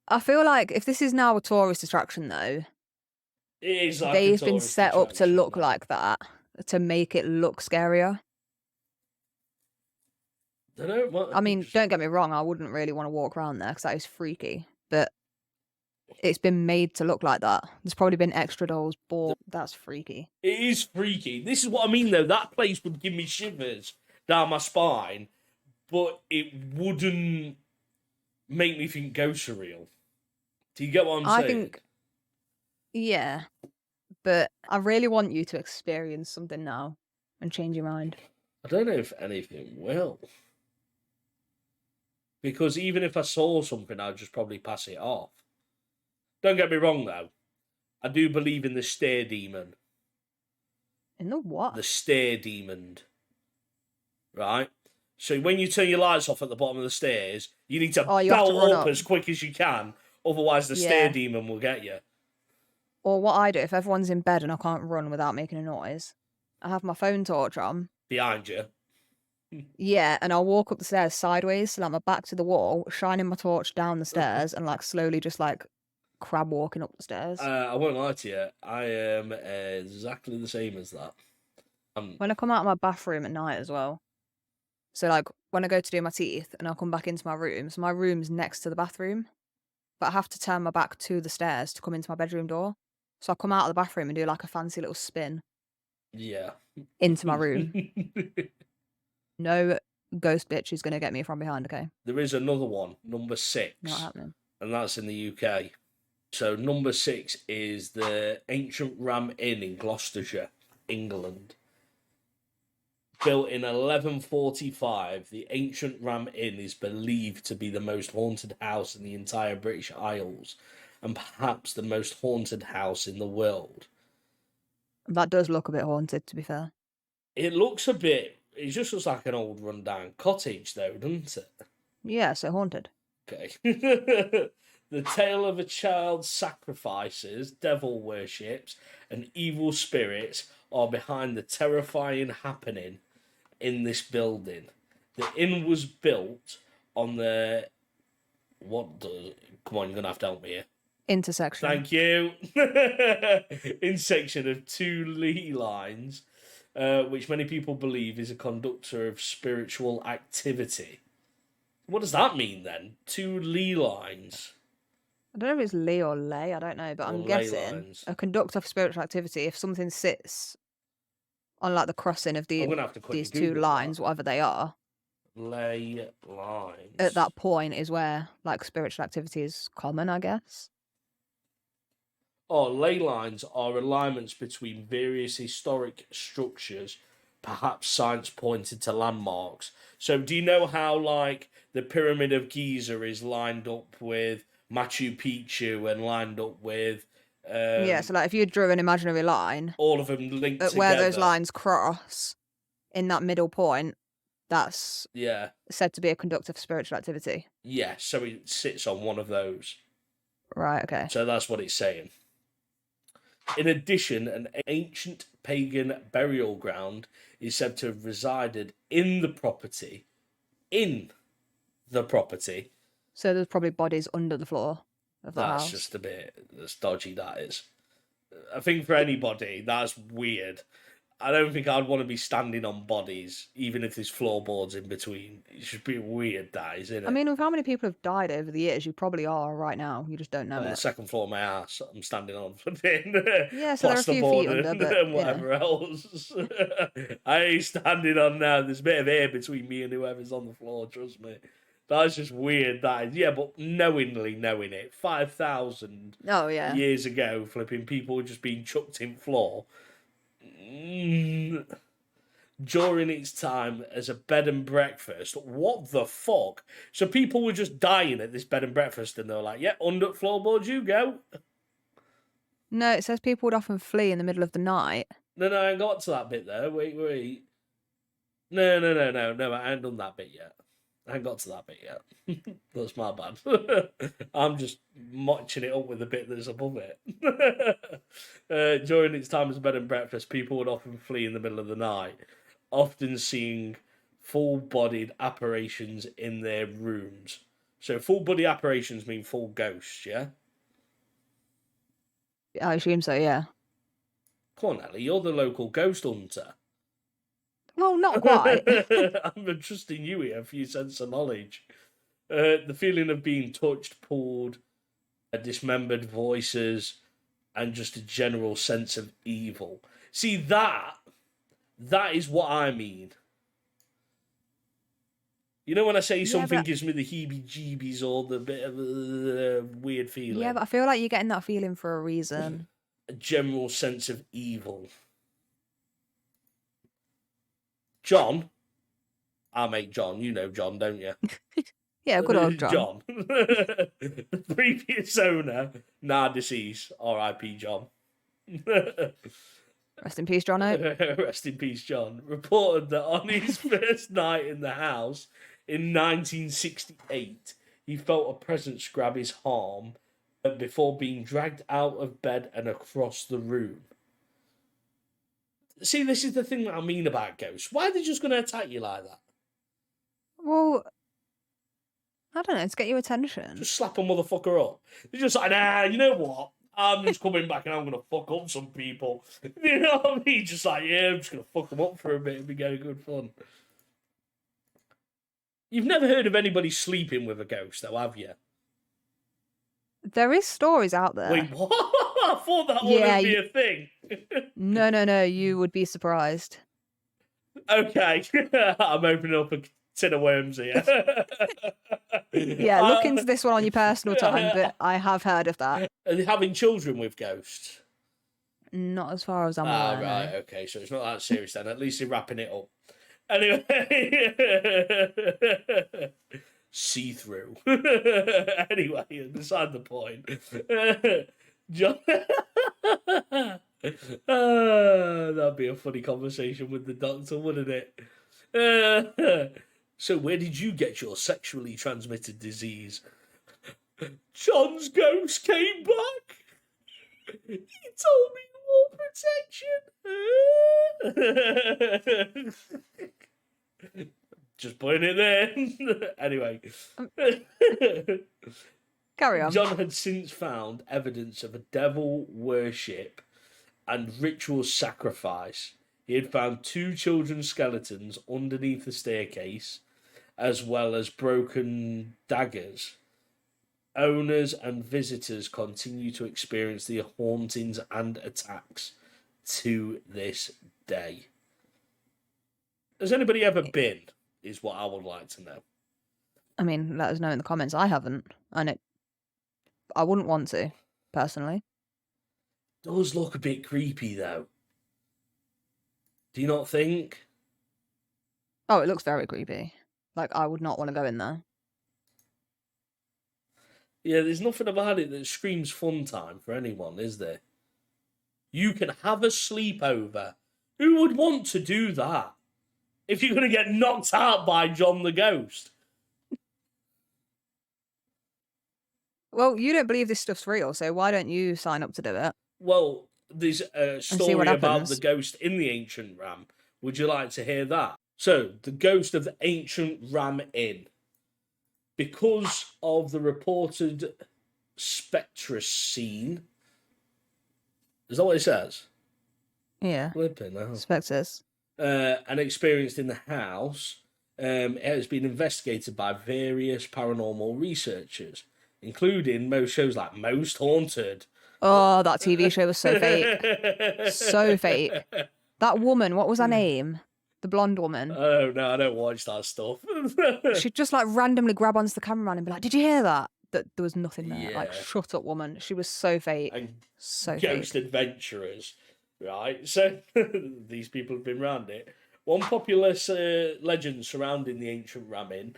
I feel like if this is now a tourist attraction, though, It is like they've been set up to look like that, to make it look scarier. I mean, don't get me wrong, I wouldn't really want to walk around there because that is freaky, but it's been made to look like that. There's probably been extra dolls bought. That's freaky. It is freaky. This is what I mean, though. That place would give me shivers down my spine, but it wouldn't make me think ghosts are real. Do you get what I'm saying? Yeah, but I really want you to experience something now. and change your mind? I don't know if anything will. Because even if I saw something, I'd just probably pass it off. Don't get me wrong, though. I do believe in the stare demon. In the what? The stare demon. Right? So when you turn your lights off at the bottom of the stairs, you need to belt up as quick as you can. Otherwise, the stare demon will get you. Or what I do, if everyone's in bed and I can't run without making a noise, I have my phone torch on. Behind you. Yeah, and I'll walk up the stairs sideways, so like my back to the wall, shining my torch down the stairs, and like slowly just like crab walking up the stairs. I won't lie to you, I am exactly the same as that. When I come out of my bathroom at night as well, so like when I go to do my teeth and I'll come back into my room, so my room's next to the bathroom, but I have to turn my back to the stairs to come into my bedroom door. So I come out of the bathroom and do like a fancy little spin. Yeah. Into my room. No ghost bitch is going to get me from behind, okay? There is another one, number 6. Not happening. And that's in the UK. So number 6 is the Ancient Ram Inn in Gloucestershire, England. Built in 1145, the Ancient Ram Inn is believed to be the most haunted house in the entire British Isles, and perhaps the most haunted house in the world. That does look a bit haunted, to be fair. It looks a bit... It just looks like an old rundown cottage, though, doesn't it? Yeah, so haunted. Okay. The tale of a child's sacrifices, devil worships, and evil spirits are behind the terrifying happening in this building. The inn was built on the... Come on, you're going to have to help me here. Intersection. Thank you. Intersection of 2 ley lines, which many people believe is a conductor of spiritual activity. What does that mean, then? 2 ley lines? I don't know if it's ley or lay, I don't know, but I'm guessing a conductor of spiritual activity, if something sits on like the crossing of these 2 lines, whatever they are. Ley lines. At that point is where like spiritual activity is common, I guess. Oh, ley lines are alignments between various historic structures, perhaps signs pointed to landmarks. So do you know how like the Pyramid of Giza is lined up with Machu Picchu and lined up with... yeah, so like if you drew an imaginary line... all of them linked together. Where those lines cross, in that middle point, that's said to be a conductor for spiritual activity. Yeah, so it sits on one of those. Right, okay. So that's what it's saying. In addition, an ancient pagan burial ground is said to have resided in the property. So there's probably bodies under the floor of the house. That's just a bit dodgy, that is. I think for anybody, that's weird. I don't think I'd want to be standing on bodies, even if there's floorboards in between. It's just a bit weird, that is, isn't it? I mean, with how many people have died over the years, you probably are right now. You just don't know on it. The second floor of my house, I'm standing on flipping yeah, so there are a few feet under, but, and whatever else. I ain't standing on now. There's a bit of air between me and whoever's on the floor, trust me. That's just weird, that is. Yeah, but knowing it, 5,000 years ago, flipping people were just being chucked in floor. During its time as a bed and breakfast. What the fuck? So people were just dying at this bed and breakfast and they were like, yeah, under floorboards you go. No, it says people would often flee in the middle of the night. No, I ain't got to that bit though. Wait. No, I ain't done that bit yet. I ain't got to that bit yet. That's my bad. I'm just matching it up with the bit that's above it. During its time as a bed and breakfast, people would often flee in the middle of the night, often seeing full-bodied apparitions in their rooms. So full-body apparitions mean full ghosts, yeah? I assume so, yeah. Come on, Ellie, you're the local ghost hunter. Well, not quite. I'm trusting you here for your sense of knowledge. The feeling of being touched, pulled, dismembered voices, and just a general sense of evil. See, that is what I mean. You know when I say something gives me the heebie-jeebies or the bit of a weird feeling? Yeah, but I feel like you're getting that feeling for a reason. A general sense of evil. John, our mate John, you know John, don't you? Yeah, good old John. John. The previous owner, now deceased, R.I.P. John. Rest in peace, John. Rest in peace, John. Reported that on his first night in the house in 1968, he felt a presence grab his arm before being dragged out of bed and across the room. See, this is the thing that I mean about ghosts. Why are they just going to attack you like that? Well, I don't know. It's get your attention. Just slap a motherfucker up. They're just like, nah, you know what? I'm just coming back and I'm going to fuck up some people. You know what I mean? Just like, yeah, I'm just going to fuck them up for a bit and be getting good fun. You've never heard of anybody sleeping with a ghost, though, have you? There is stories out there. Wait, what? I thought that wouldn't be a thing. No. You would be surprised. Okay. I'm opening up a tin of worms here. Yeah, look into this one on your personal time, but I have heard of that. Are they having children with ghosts? Not as far as I'm aware. Right, okay, so it's not that serious then. At least they're wrapping it up. Anyway. See-through. Anyway, beside the point. John... that'd be a funny conversation with the doctor, wouldn't it? So where did you get your sexually transmitted disease? John's ghost came back. He told me more protection. Just putting it there. Anyway. Carry on. John had since found evidence of a devil worship and ritual sacrifice. He had found 2 children's skeletons underneath the staircase, as well as broken daggers. Owners and visitors continue to experience the hauntings and attacks to this day. Has anybody ever been, is what I would like to know. I mean, let us know in the comments. I haven't, and I wouldn't want to, personally. Does look a bit creepy, though. Do you not think? Oh, it looks very creepy. Like, I would not want to go in there. Yeah, there's nothing about it that screams fun time for anyone, is there? You can have a sleepover. Who would want to do that? If you're going to get knocked out by John the Ghost. Well, you don't believe this stuff's real, so why don't you sign up to do it? Well, there's a story about the ghost in the Ancient Ram. Would you like to hear that? So, the ghost of the Ancient Ram Inn. Because of the reported spectrous scene. Is that what it says? Yeah. Spectres. And experienced in the house, it has been investigated by various paranormal researchers, including most shows like Most Haunted. Oh, that TV show was so fake. So fake. That woman, what was her name? The blonde woman. Oh, no, I don't watch that stuff. She'd just like randomly grab onto the cameraman and be like, did you hear that? That there was nothing there. Yeah. Like, shut up, woman. She was so fake. And so ghost fake. Adventurers, right? So, these people have been around it. One popular legend surrounding the ancient Ram Inn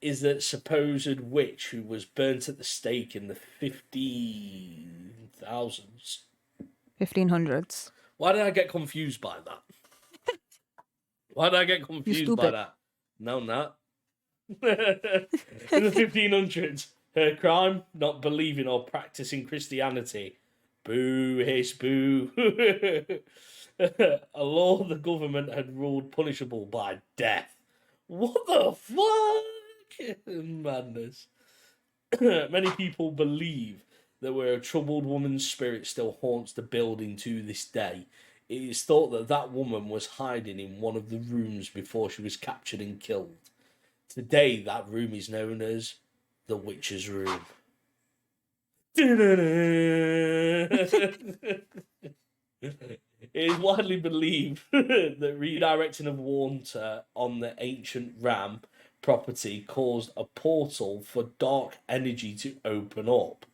is that supposed witch who was burnt at the stake in the 15,000s. 1500s. Why did I get confused by that? Why did I get confused by that? No, not. In the 1500s, her crime, not believing or practicing Christianity. Boo, hiss, boo. A law the government had ruled punishable by death. What the fuck? Madness. Many people believe that where a troubled woman's spirit still haunts the building to this day, it is thought that that woman was hiding in one of the rooms before she was captured and killed. Today, that room is known as the Witch's Room. It is widely believed that redirecting of water on the ancient Ram property caused a portal for dark energy to open up.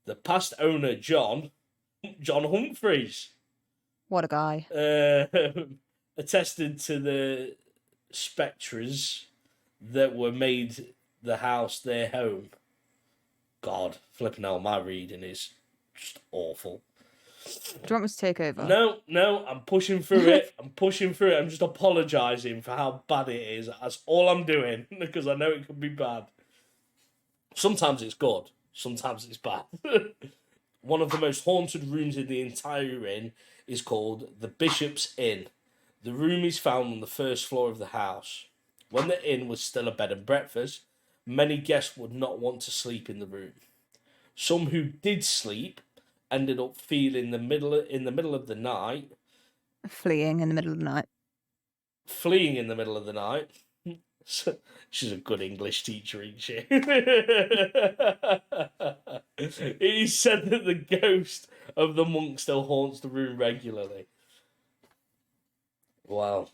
The past owner, John Humphreys. What a guy. attested to the spectres that were made the house their home. God, flipping hell, my reading is just awful. Do you want me to take over? No, I'm pushing through it. I'm just apologising for how bad it is. That's all I'm doing, because I know it could be bad. Sometimes it's good, sometimes it's bad. One of the most haunted rooms in the entire inn is called the Bishop's Inn. The room is found on the first floor of the house. When the inn was still a bed and breakfast, many guests would not want to sleep in the room. Some who did sleep ended up feeling in the middle of the night. Fleeing in the middle of the night. Fleeing in the middle of the night. She's a good English teacher, isn't she? It is said that the ghost of the monk still haunts the room regularly. Wow.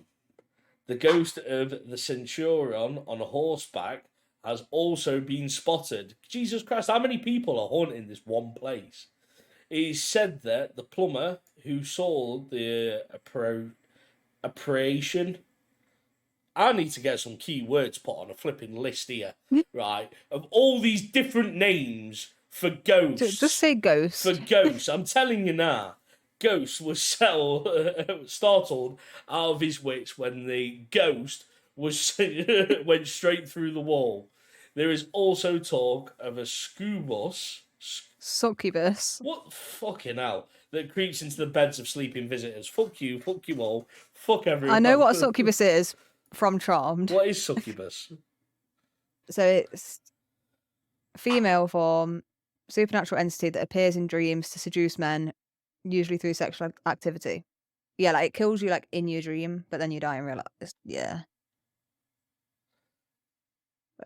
The ghost of the centurion on horseback has also been spotted. Jesus Christ, how many people are haunting this one place? It is said that the plumber who saw the apparition. I need to get some key words put on a flipping list here, right? Of all these different names for ghosts. Just say ghost. For ghosts, I'm telling you now. Ghost was startled out of his wits when the ghost was went straight through the wall. There is also talk of a succubus. What fucking hell? That creeps into the beds of sleeping visitors. Fuck you all. Fuck everyone. I know what a succubus is from Charmed. What is succubus? So it's female form, supernatural entity that appears in dreams to seduce men, usually through sexual activity. Yeah, like it kills you like in your dream, but then you die in real life. Yeah.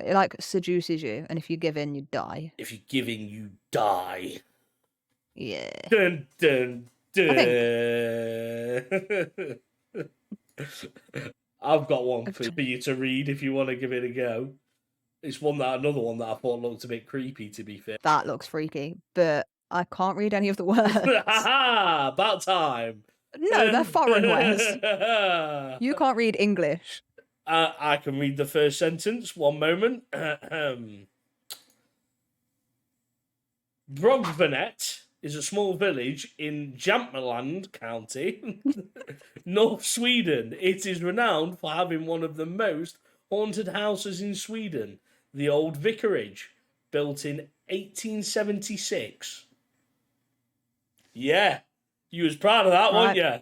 It like seduces you, and if you give in, you die. If you give in, you die. Yeah. Dun dun dun. I've got one for you to read if you want to give it a go. It's another one that I thought looked a bit creepy, to be fair. That looks freaky, but I can't read any of the words. Ha! About time. No, they're foreign words. You can't read English. I can read the first sentence. One moment. Brogvanet is a small village in Jämtland County, North Sweden. It is renowned for having one of the most haunted houses in Sweden, the Old Vicarage, built in 1876. Yeah, you was proud of that, weren't you?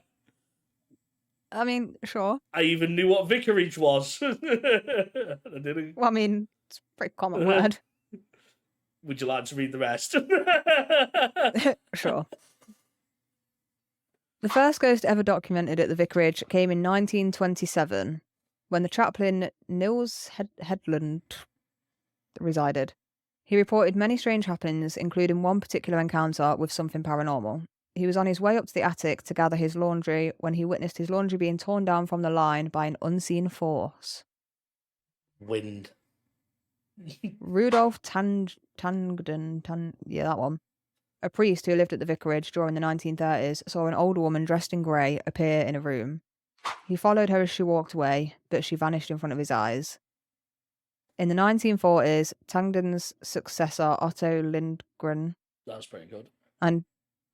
I mean, sure. I even knew what vicarage was. I didn't. Well, I mean, it's a pretty common word. Would you like to read the rest? Sure. The first ghost ever documented at the vicarage came in 1927, when the chaplain Nils Hedlund resided. He reported many strange happenings, including one particular encounter with something paranormal. He was on his way up to the attic to gather his laundry when he witnessed his laundry being torn down from the line by an unseen force. Wind. Rudolf Tangden, yeah, that one. A priest who lived at the vicarage during the 1930s saw an older woman dressed in grey appear in a room. He followed her as she walked away, but she vanished in front of his eyes. In the 1940s, Tangden's successor, Otto Lindgren, That's pretty good,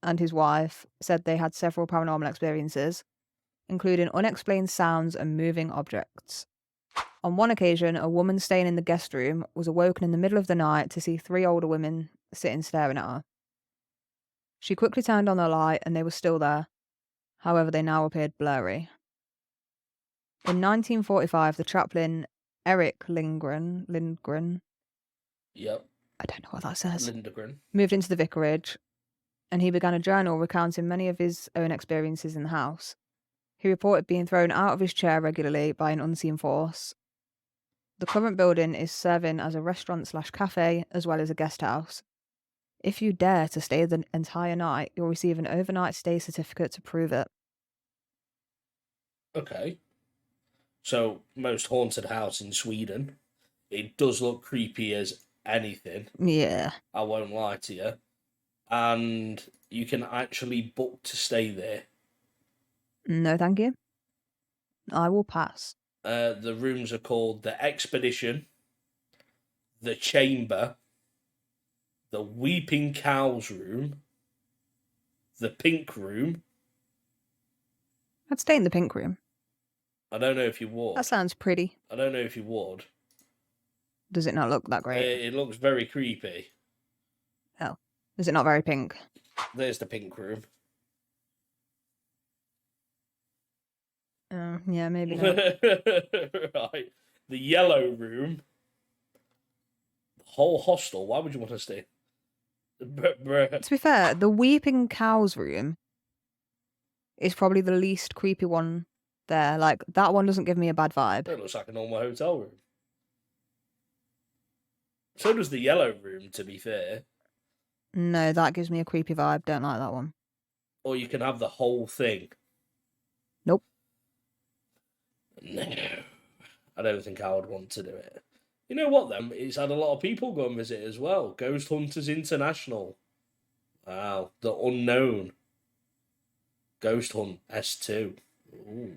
and his wife said they had several paranormal experiences, including unexplained sounds and moving objects. On one occasion, a woman staying in the guest room was awoken in the middle of the night to see three older women sitting staring at her. She quickly turned on the light and they were still there. However, they now appeared blurry. In 1945, the chaplain Eric Lindgren, yep, I don't know what that says, Lindgren, moved into the vicarage, and he began a journal recounting many of his own experiences in the house. He reported being thrown out of his chair regularly by an unseen force. The current building is serving as a restaurant/cafe as well as a guest house. If you dare to stay the entire night, you'll receive an overnight stay certificate to prove it. Okay. So, most haunted house in Sweden. It does look creepy as anything. Yeah. I won't lie to you. And you can actually book to stay there. No, thank you. I will pass. The rooms are called the Expedition, the Chamber, the Weeping Cow's Room, the Pink Room. I'd stay in the pink room. I don't know if you would. That sounds pretty. I don't know if you would. Does it not look that great? It looks very creepy. Oh. Is it not very pink? There's the Pink Room. Yeah, maybe not. Right. The Yellow Room. The whole hostel. Why would you want to stay? To be fair, the Weeping Cow's room is probably the least creepy one there. Like, that one doesn't give me a bad vibe. It looks like a normal hotel room. So does the Yellow Room, to be fair. No, that gives me a creepy vibe. Don't like that one. Or you can have the whole thing. Nope. No. I don't think I would want to do it. You know what, then? It's had a lot of people go and visit as well. Ghost Hunters International. Wow. The Unknown. Ghost Hunt S2. Ooh.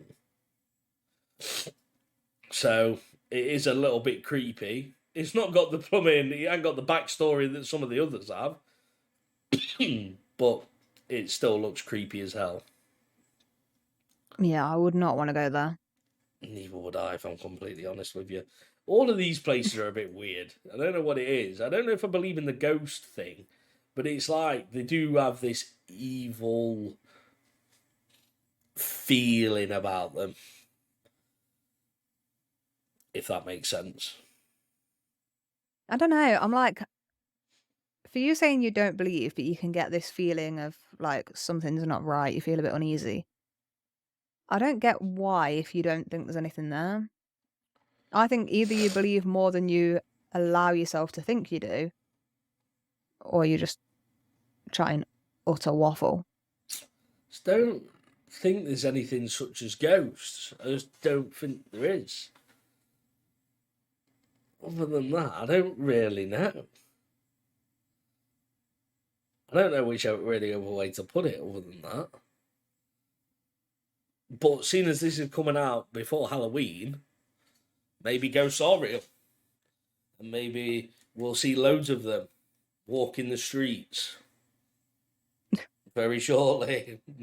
So, it is a little bit creepy. It's not got the plumbing, it ain't got the backstory that some of the others have. But it still looks creepy as hell. Yeah, I would not want to go there. Neither would I, if I'm completely honest with you. All of these places are a bit weird. I don't know what it is. I don't know if I believe in the ghost thing, but it's like they do have this evil feeling about them. If that makes sense. I don't know. I'm like, for you saying you don't believe, but you can get this feeling of like something's not right, you feel a bit uneasy. I don't get why if you don't think there's anything there. I think either you believe more than you allow yourself to think you do, or you just try and utter waffle. Just don't think there's anything such as ghosts. I just don't think there is. Other than that, I don't really know. I don't know which really other way to put it other than that. But seeing as this is coming out before Halloween, maybe ghosts are real. And maybe we'll see loads of them walking the streets very shortly. I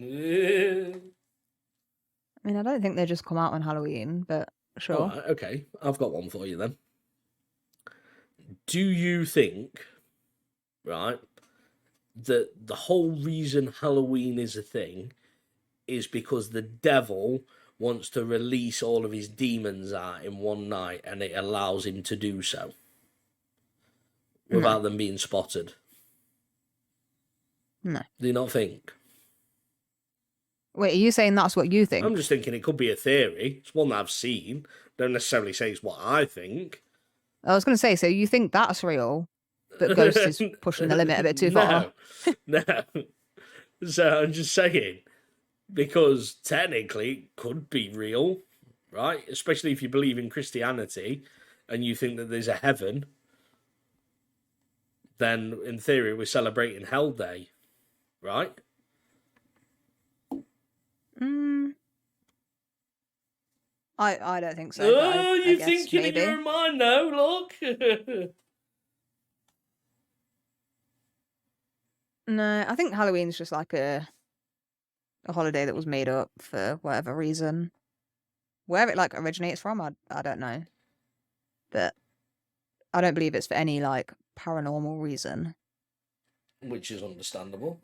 mean, I don't think they just come out on Halloween, but sure. Right, okay, I've got one for you then. Do you think, right, that the whole reason Halloween is a thing is because the devil wants to release all of his demons out in one night and it allows him to do so without them being spotted? No. Do you not think? Wait, are you saying that's what you think? I'm just thinking it could be a theory. It's one that I've seen. Don't necessarily say it's what I think. I was going to say, so you think that's real, but Ghost is pushing the limit a bit too far? No. So I'm just saying, because technically it could be real, right? Especially if you believe in Christianity and you think that there's a heaven, then in theory we're celebrating Hell Day, right? I don't think so. Oh, you thinking in your own mind now, look. No, I think Halloween's just like a holiday that was made up for whatever reason. Where it like originates from, I don't know. But I don't believe it's for any like paranormal reason. Which is understandable.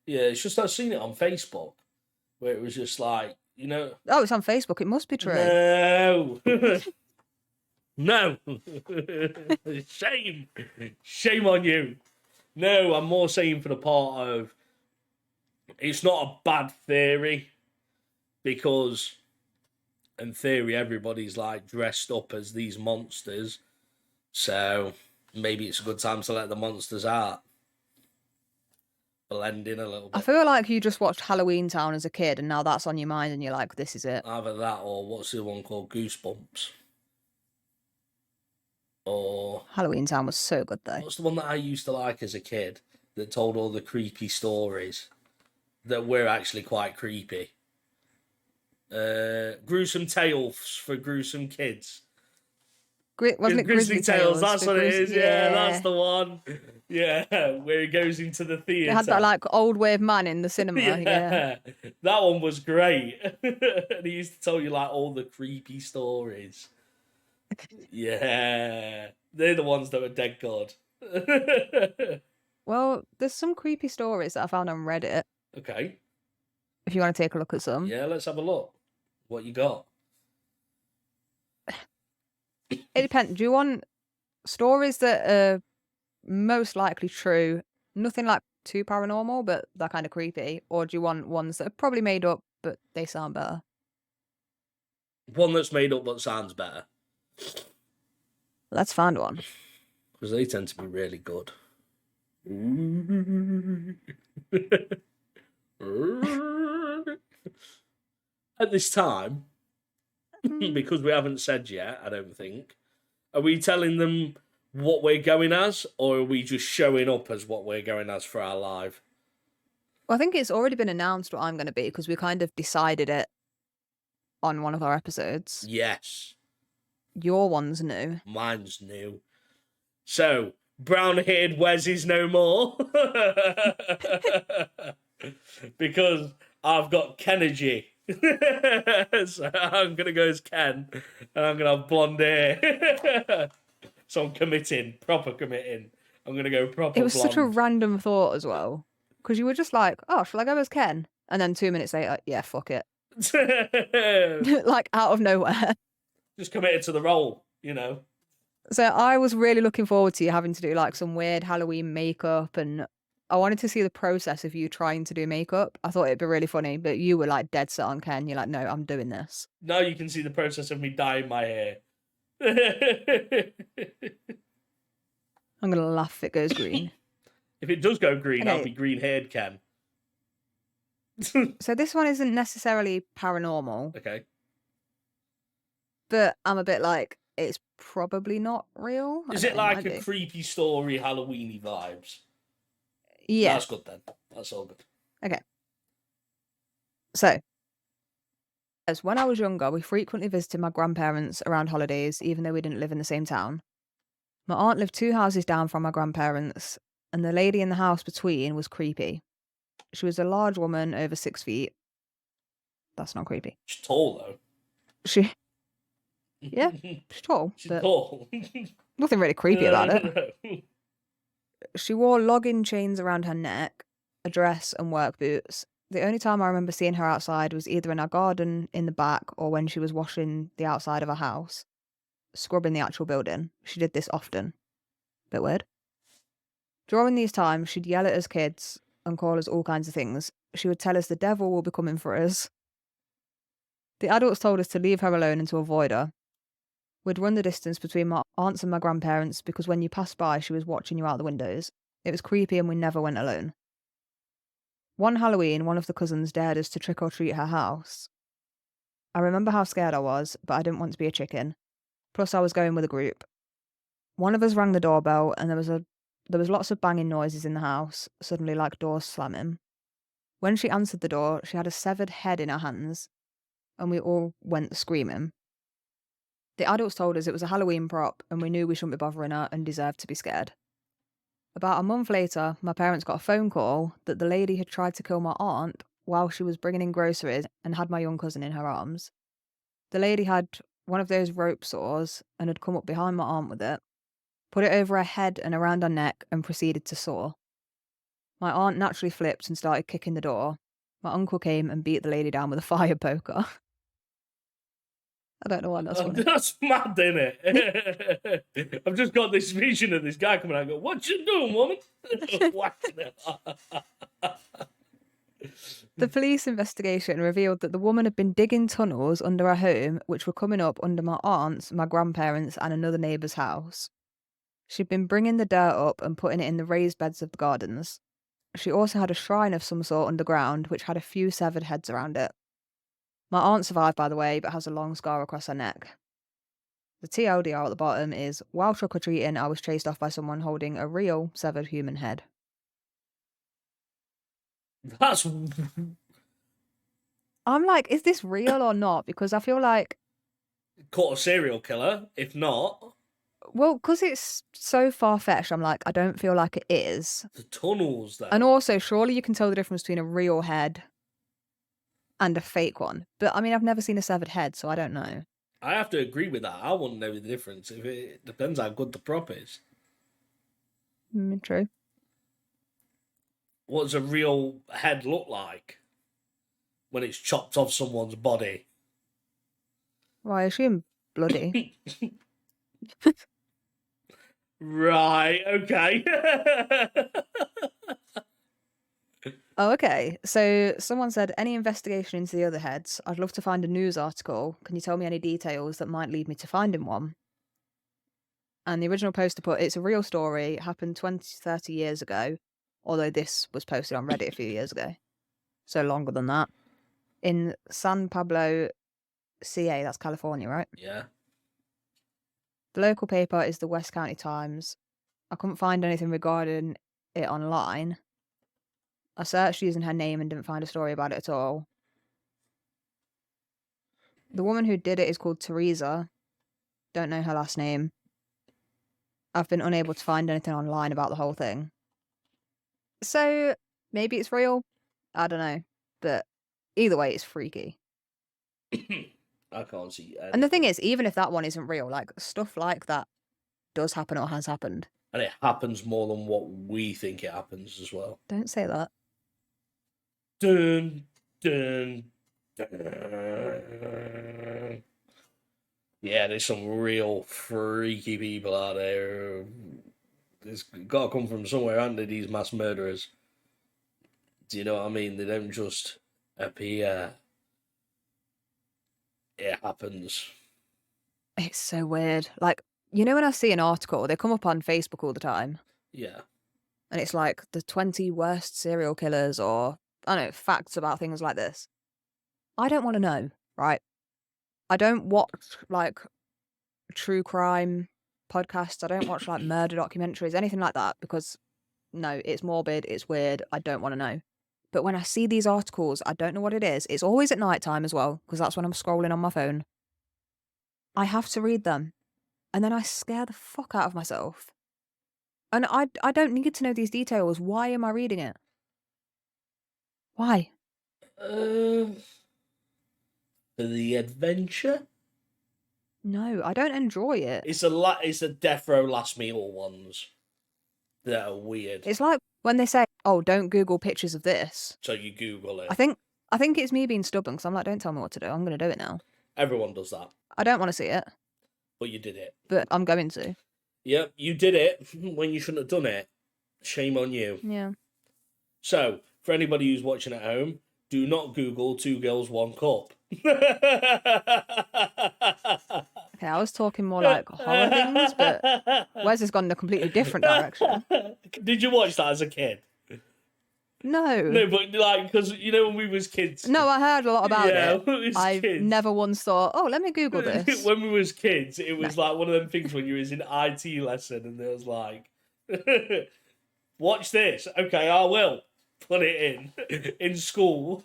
Yeah, it's just I've seen it on Facebook where it was just like, you know. Oh, it's on Facebook. It must be true. No. No. Shame. Shame on you. No, I'm more saying for the part of it's not a bad theory because in theory everybody's like dressed up as these monsters. So maybe it's a good time to let the monsters out. Blend in a little bit. I feel like you just watched Halloween Town as a kid and now that's on your mind and you're like, this is it. Either that or what's the one called Goosebumps? Or Halloween Town was so good though. What's the one that I used to like as a kid that told all the creepy stories that were actually quite creepy? Gruesome Tales for Gruesome Kids. Wasn't it Grizzly Tales? That's what it is. Yeah, that's the one. Yeah, where he goes into the theatre. It had that like old weird man in the cinema. Yeah. That one was great. And he used to tell you like all the creepy stories. Yeah, they're the ones that were dead good. Well, there's some creepy stories that I found on Reddit. Okay. If you want to take a look at some. Yeah, let's have a look. What you got? It depends. Do you want stories that are most likely true, nothing like too paranormal, but they're kind of creepy? Or do you want ones that are probably made up, but they sound better? One that's made up but sounds better. Let's find one. Because they tend to be really good. At this time, because we haven't said yet, I don't think, are we telling them what we're going as, or are we just showing up as what we're going as for our live? Well, I think it's already been announced what I'm going to be, because we kind of decided it on one of our episodes. Yes. Your one's new. Mine's new. So, brown-haired Wes is no more. Because I've got Kenergy. So I'm going to go as Ken. And I'm going to have blonde hair. So I'm committing. Proper committing. I'm going to go proper It was blonde. such a random thought as well. Because you were just like, oh, shall I go as Ken? And then 2 minutes later, yeah, fuck it. Like, out of nowhere. Just committed to the role, you know. So I was really looking forward to you having to do like some weird Halloween makeup, and I wanted to see the process of you trying to do makeup. I thought it'd be really funny, but you were like dead set on Ken. You're like, no, I'm doing this. Now you can see the process of me dyeing my hair. I'm going to laugh if it goes green. If it does go green, I'll be green-haired Ken. So this one isn't necessarily paranormal. Okay. But I'm a bit like, it's probably not real. Is it like a creepy story, Halloween-y vibes? Yeah. That's good then. That's all good. Okay. So, as when I was younger, we frequently visited my grandparents around holidays, even though we didn't live in the same town. My aunt lived 2 houses down from my grandparents, and the lady in the house between was creepy. She was a large woman, over 6 feet. That's not creepy. She's tall, though. Yeah, she's tall. She's tall. Nothing really creepy about it. She wore logging chains around her neck, a dress, and work boots. The only time I remember seeing her outside was either in our garden in the back or when she was washing the outside of her house, scrubbing the actual building. She did this often. Bit weird. During these times, she'd yell at us kids and call us all kinds of things. She would tell us the devil will be coming for us. The adults told us to leave her alone and to avoid her. We'd run the distance between my aunts and my grandparents because when you passed by, she was watching you out the windows. It was creepy and we never went alone. One Halloween, one of the cousins dared us to trick-or-treat her house. I remember how scared I was, but I didn't want to be a chicken. Plus, I was going with a group. One of us rang the doorbell and there was lots of banging noises in the house, suddenly like doors slamming. When she answered the door, she had a severed head in her hands, and we all went screaming. The adults told us it was a Halloween prop, and we knew we shouldn't be bothering her and deserved to be scared. About a month later, my parents got a phone call that the lady had tried to kill my aunt while she was bringing in groceries and had my young cousin in her arms. The lady had one of those rope saws and had come up behind my aunt with it, put it over her head and around her neck, and proceeded to saw. My aunt naturally flipped and started kicking the door. My uncle came and beat the lady down with a fire poker. I don't know why that's funny. That's mad, isn't it? I've just got this vision of this guy coming out and go, "What you doing, woman?" The police investigation revealed that the woman had been digging tunnels under her home, which were coming up under my aunt's, my grandparents', and another neighbour's house. She'd been bringing the dirt up and putting it in the raised beds of the gardens. She also had a shrine of some sort underground, which had a few severed heads around it. My aunt survived, by the way, but has a long scar across her neck. The TLDR at the bottom is, while trick-or-treating, I was chased off by someone holding a real severed human head. That's... I'm like, is this real or not? Because I feel like, Caught a serial killer. If not, well, because it's so far-fetched, I'm like, I don't feel like it is. the tunnels, And though. also, surely you can tell the difference between a real head and a fake one. But I mean, I've never seen a severed head, so I don't know. I have to agree with that. I wouldn't know the difference. If it depends how good the prop is. True. What does a real head look like when it's chopped off someone's body? Well, I assume bloody. Right, okay. Oh, okay. So someone said, any investigation into the other heads? I'd love to find a news article. Can you tell me any details that might lead me to finding one? And the original poster put, it's a real story. It happened 20, 30 years ago. Although this was posted on Reddit a few years ago. So longer than that. In San Pablo, CA, that's California, right? Yeah. The local paper is the West County Times. I couldn't find anything regarding it online. I searched using her name and didn't find a story about it at all. The woman who did it is called Teresa. Don't know her last name. I've been unable to find anything online about the whole thing. So, maybe it's real? I don't know. But either way, it's freaky. I can't see anything. And the thing is, even if that one isn't real, like, stuff like that does happen or has happened. And it happens more than what we think it happens as well. Don't say that. Dun, dun, dun. Yeah, there's some real freaky people out there. It's got to come from somewhere, aren't they, these mass murderers? Do you know what I mean? They don't just appear. It happens. It's so weird. Like, you know, when I see an article, they come up on Facebook all the time. Yeah. And it's like the 20 worst serial killers or, I don't know, facts about things like this. I don't want to know, right? I don't watch, like, true crime podcasts. I don't watch, like, murder documentaries, anything like that, because, no, it's morbid, it's weird, I don't want to know. But when I see these articles, I don't know what it is. It's always at night time as well, because that's when I'm scrolling on my phone. I have to read them. And then I scare the fuck out of myself. And I don't need to know these details. Why am I reading it? Why? For the adventure? No, I don't enjoy it. It's the Death Row Last Meal ones that are weird. It's like when they say, "Oh, don't Google pictures of this." So you Google it. I think it's me being stubborn because I'm like, don't tell me what to do. I'm going to do it now. Everyone does that. I don't want to see it, But you did it. but I'm going to. Yep, you did it when you shouldn't have done it. Shame on you. Yeah. So, for anybody who's watching at home, do not Google 2 girls, 1 cup. Okay, I was talking more like horror things, but Wes has gone in a completely different direction. Did you watch that as a kid? No. No, but like, because you know when we was kids. No, I heard a lot about it. When we was I've kids. never once thought, oh, let me Google this. When we was kids, it was like one of them things when you was in IT lesson and there was like, watch this. Okay, I will put it in school,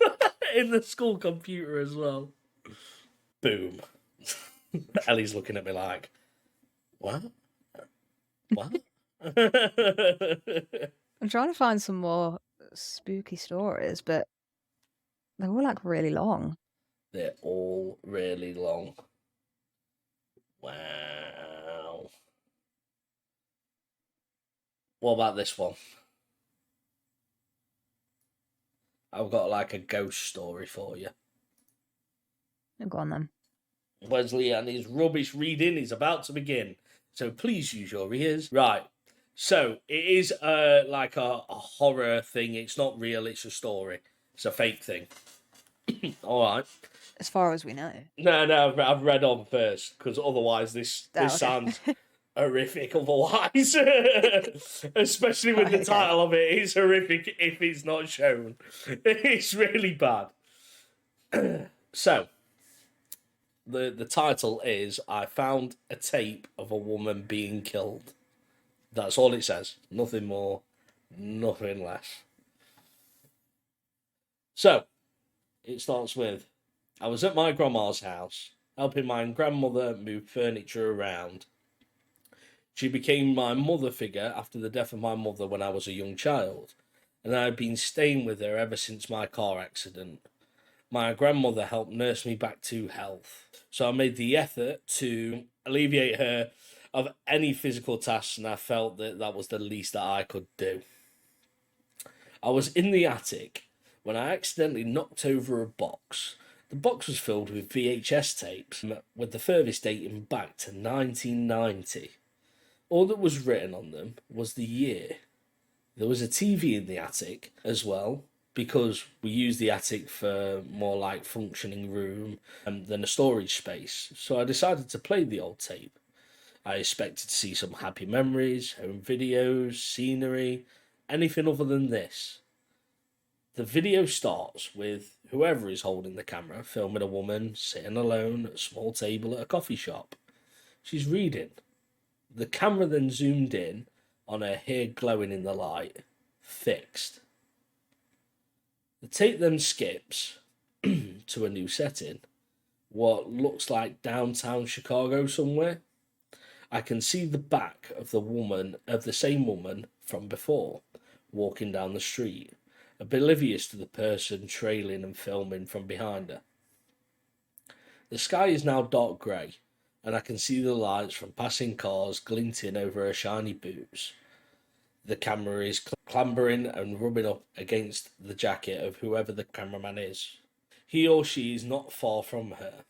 in the school computer as well. Boom. Ellie's looking at me like, what? What? I'm trying to find some more spooky stories, but they're all like really long. They're all really long. Wow. What about this one? I've got like a ghost story for you. Go on then. Wesley and his rubbish reading is about to begin, so please use your ears. Right, so it is like a horror thing. It's not real, it's a story. It's a fake thing. Alright. As far as we know. No, I've read on first, because otherwise this sounds horrific otherwise. Especially with the title of it. It's horrific if it's not shown. It's really bad. So, the title is, I found a tape of a woman being killed. That's all it says. Nothing more, nothing less. So, It starts with, I was at my grandma's house, helping my grandmother move furniture around. She became my mother figure after the death of my mother when I was a young child, and I had been staying with her ever since my car accident. My grandmother helped nurse me back to health, so I made the effort to alleviate her of any physical tasks, and I felt that that was the least that I could do. I was in the attic when I accidentally knocked over a box. The box was filled with VHS tapes, with the furthest dating back to 1990. All that was written on them was the year. There was a TV in the attic as well, because we used the attic for more like functioning room than a storage space. So I decided to play the old tape. I expected to see some happy memories, home videos, scenery, anything other than this. The video starts with whoever is holding the camera filming a woman sitting alone at a small table at a coffee shop. She's reading. The camera then zoomed in on her hair glowing in the light, fixed. The tape then skips to a new setting, what looks like downtown Chicago somewhere. I can see the back of the same woman from before, walking down the street, oblivious to the person trailing and filming from behind her. The sky is now dark grey, and I can see the lights from passing cars glinting over her shiny boots. The camera is clambering and rubbing up against the jacket of whoever the cameraman is. He or she is not far from her,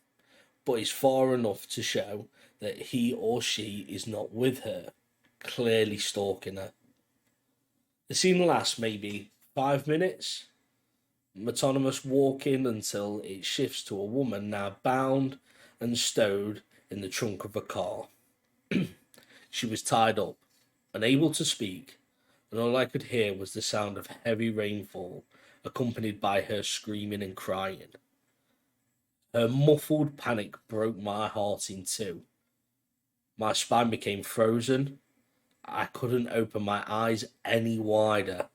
but is far enough to show that he or she is not with her, clearly stalking her. The scene lasts maybe 5 minutes, monotonous walking until it shifts to a woman now bound and stowed in the trunk of a car. She was tied up, unable to speak, and all I could hear was the sound of heavy rainfall, accompanied by her screaming and crying. Her muffled panic broke my heart in two. My spine became frozen. I couldn't open my eyes any wider.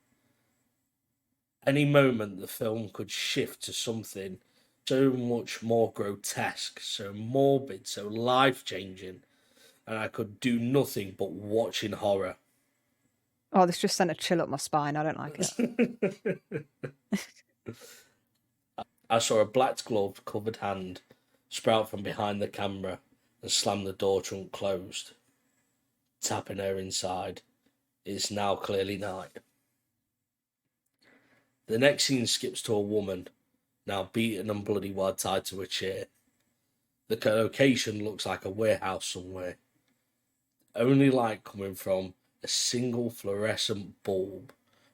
Any moment the film could shift to something so much more grotesque, so morbid, so life-changing, and I could do nothing but watch in horror. Oh, this just sent a chill up my spine. I don't like it. I saw a black glove covered hand sprout from behind the camera and slam the door trunk closed, tapping her inside. It's now clearly night. The next scene skips to a woman, now beaten and bloody while tied to a chair. The location looks like a warehouse somewhere. Only light coming from a single fluorescent bulb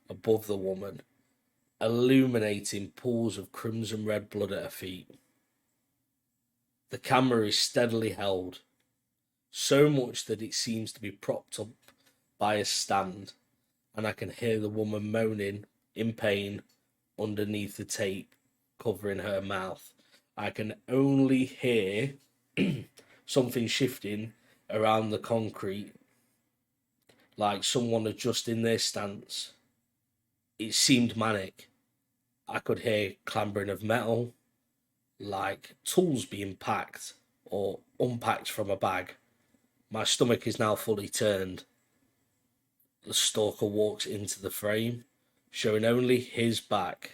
above the woman, illuminating pools of crimson red blood at her feet. The camera is steadily held, so much that it seems to be propped up by a stand, and I can hear the woman moaning in pain underneath the tape covering her mouth. I can only hear something shifting around the concrete, like someone adjusting their stance. It seemed manic. I could hear clambering of metal, like tools being packed or unpacked from a bag. My stomach is now fully turned. The stalker walks into the frame, showing only his back.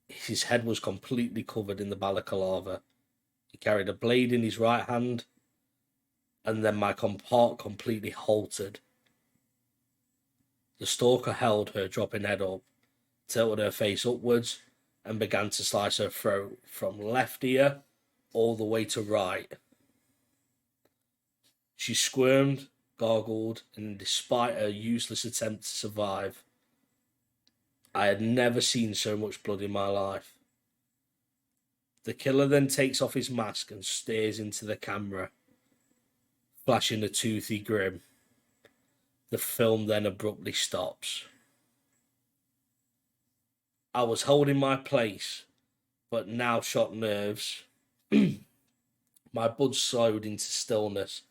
His head was completely covered in the balaclava. He carried a blade in his right hand, and then my heart completely halted. The stalker held her dropping head up, tilted her face upwards, and began to slice her throat from left ear all the way to right. She squirmed, gargled, and despite her useless attempt to survive, I had never seen so much blood in my life. The killer then takes off his mask and stares into the camera, flashing a toothy grin. The film then abruptly stops. I was holding my place, but now shot nerves. My blood slowed into stillness,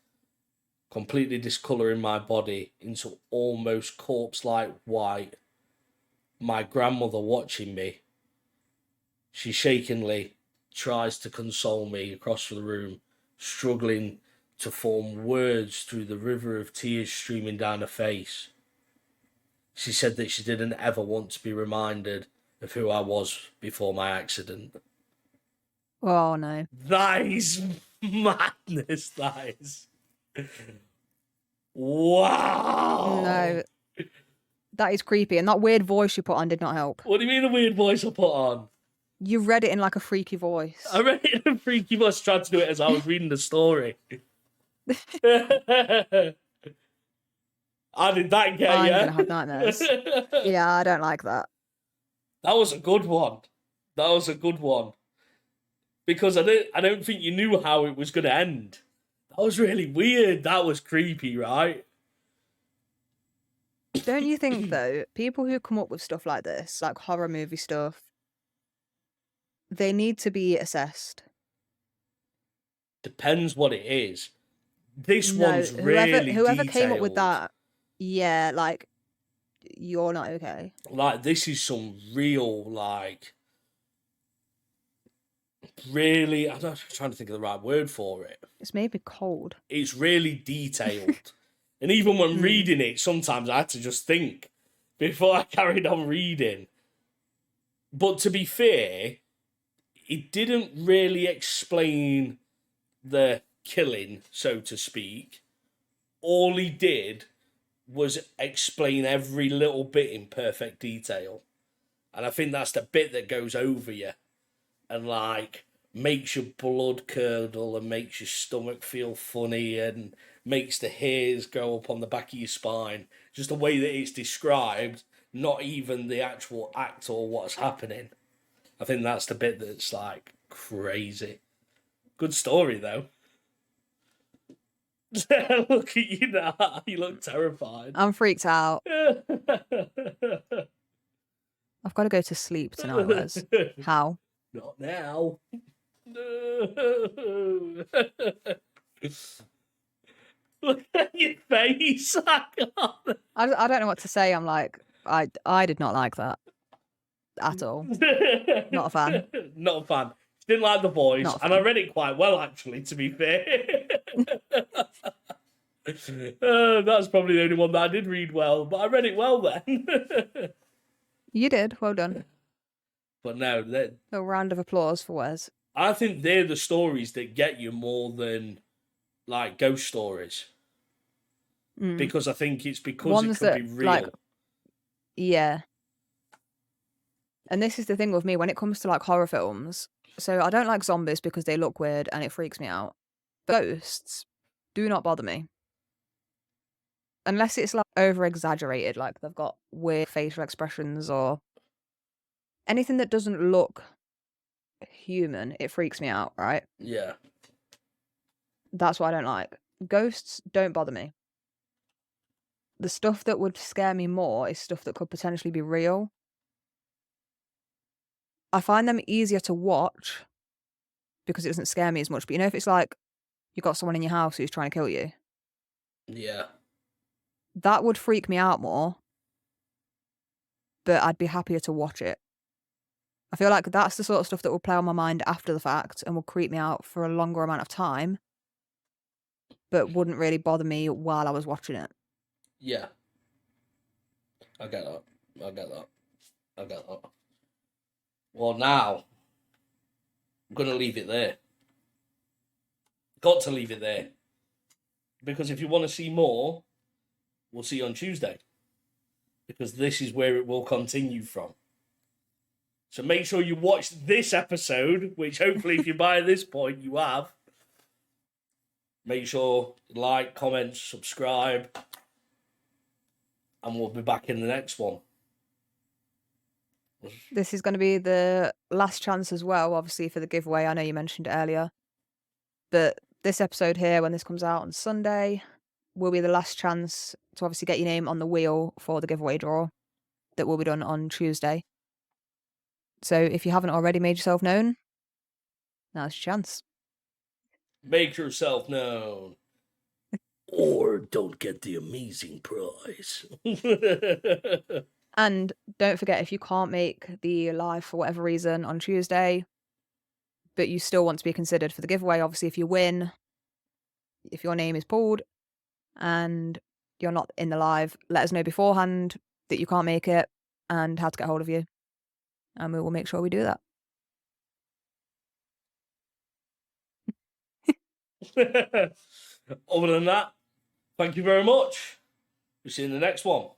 completely discolouring my body into almost corpse-like white. My grandmother watching me, She shakenly tries to console me across the room, struggling to form words through the river of tears streaming down her face. She said that she didn't ever want to be reminded of who I was before my accident. Oh, no. That is madness, that is. Wow. No. That is creepy. And that weird voice you put on did not help. What do you mean a weird voice I put on? You read it in like a freaky voice. I read it in a freaky voice, tried to do it as I was reading the story. How did that get I'm you? going to have nightmares. Yeah, I don't like that. That was a good one. That was a good one. Because I don't think you knew how it was going to end. That was really weird. That was creepy, right? Don't you think, though, people who come up with stuff like this, like horror movie stuff, they need to be assessed? Depends what it is. This one's really whoever detailed. came up with that, yeah, like, you're not okay. Like, this is some real, like, really, I'm trying to think of the right word for it. It's made me cold. It's really detailed. And even when reading it, sometimes I had to just think before I carried on reading. But to be fair, it didn't really explain the killing, so to speak. All he did was explain every little bit in perfect detail. And I think that's the bit that goes over you and, like, makes your blood curdle and makes your stomach feel funny and makes the hairs go up on the back of your spine. Just the way that it's described, not even the actual act or what's happening. I think that's the bit that's, like, crazy. Good story, though. Look at you now. You look terrified. I'm freaked out. I've got to go to sleep tonight, Wes. How? Not now. Look at your face. I don't know what to say. I'm like, I did not like that at all. Not a fan. Not a fan. Didn't like the voice, and I read it quite well, actually, to be fair. That's probably the only one that I did read well, but I read it well then. You did. Well done. But no, a round of applause for Wes. I think they're the stories that get you more than, like, ghost stories. Because I think it's because ones it could be real. Like, yeah. And this is the thing with me when it comes to, like, horror films. So I don't like zombies because they look weird and it freaks me out. Ghosts do not bother me. Unless it's, like, over-exaggerated, like they've got weird facial expressions or anything that doesn't look human, it freaks me out, right? Yeah. That's what I don't like. Ghosts don't bother me. The stuff that would scare me more is stuff that could potentially be real. I find them easier to watch because it doesn't scare me as much. But you know, if it's like you got someone in your house who's trying to kill you. Yeah. That would freak me out more. But I'd be happier to watch it. I feel like that's the sort of stuff that will play on my mind after the fact and will creep me out for a longer amount of time. But wouldn't really bother me while I was watching it. Yeah. I get that. Well, now, I'm going to leave it there. Got to leave it there. Because if you want to see more, we'll see you on Tuesday. Because this is where it will continue from. So make sure you watch this episode, which hopefully if you're by this point, you have. Make sure like, comment, subscribe. And we'll be back in the next one. This is going to be the last chance as well, obviously, for the giveaway. I know you mentioned it earlier. But this episode here, when this comes out on Sunday, will be the last chance to obviously get your name on the wheel for the giveaway draw that will be done on Tuesday. So if you haven't already made yourself known, now's your chance. Make yourself known. Or don't get the amazing prize. And don't forget, if you can't make the live for whatever reason on Tuesday, but you still want to be considered for the giveaway, obviously, if you win, if your name is pulled and you're not in the live, let us know beforehand that you can't make it and how to get hold of you. And we will make sure we do that. Other than that, thank you very much. We'll see you in the next one.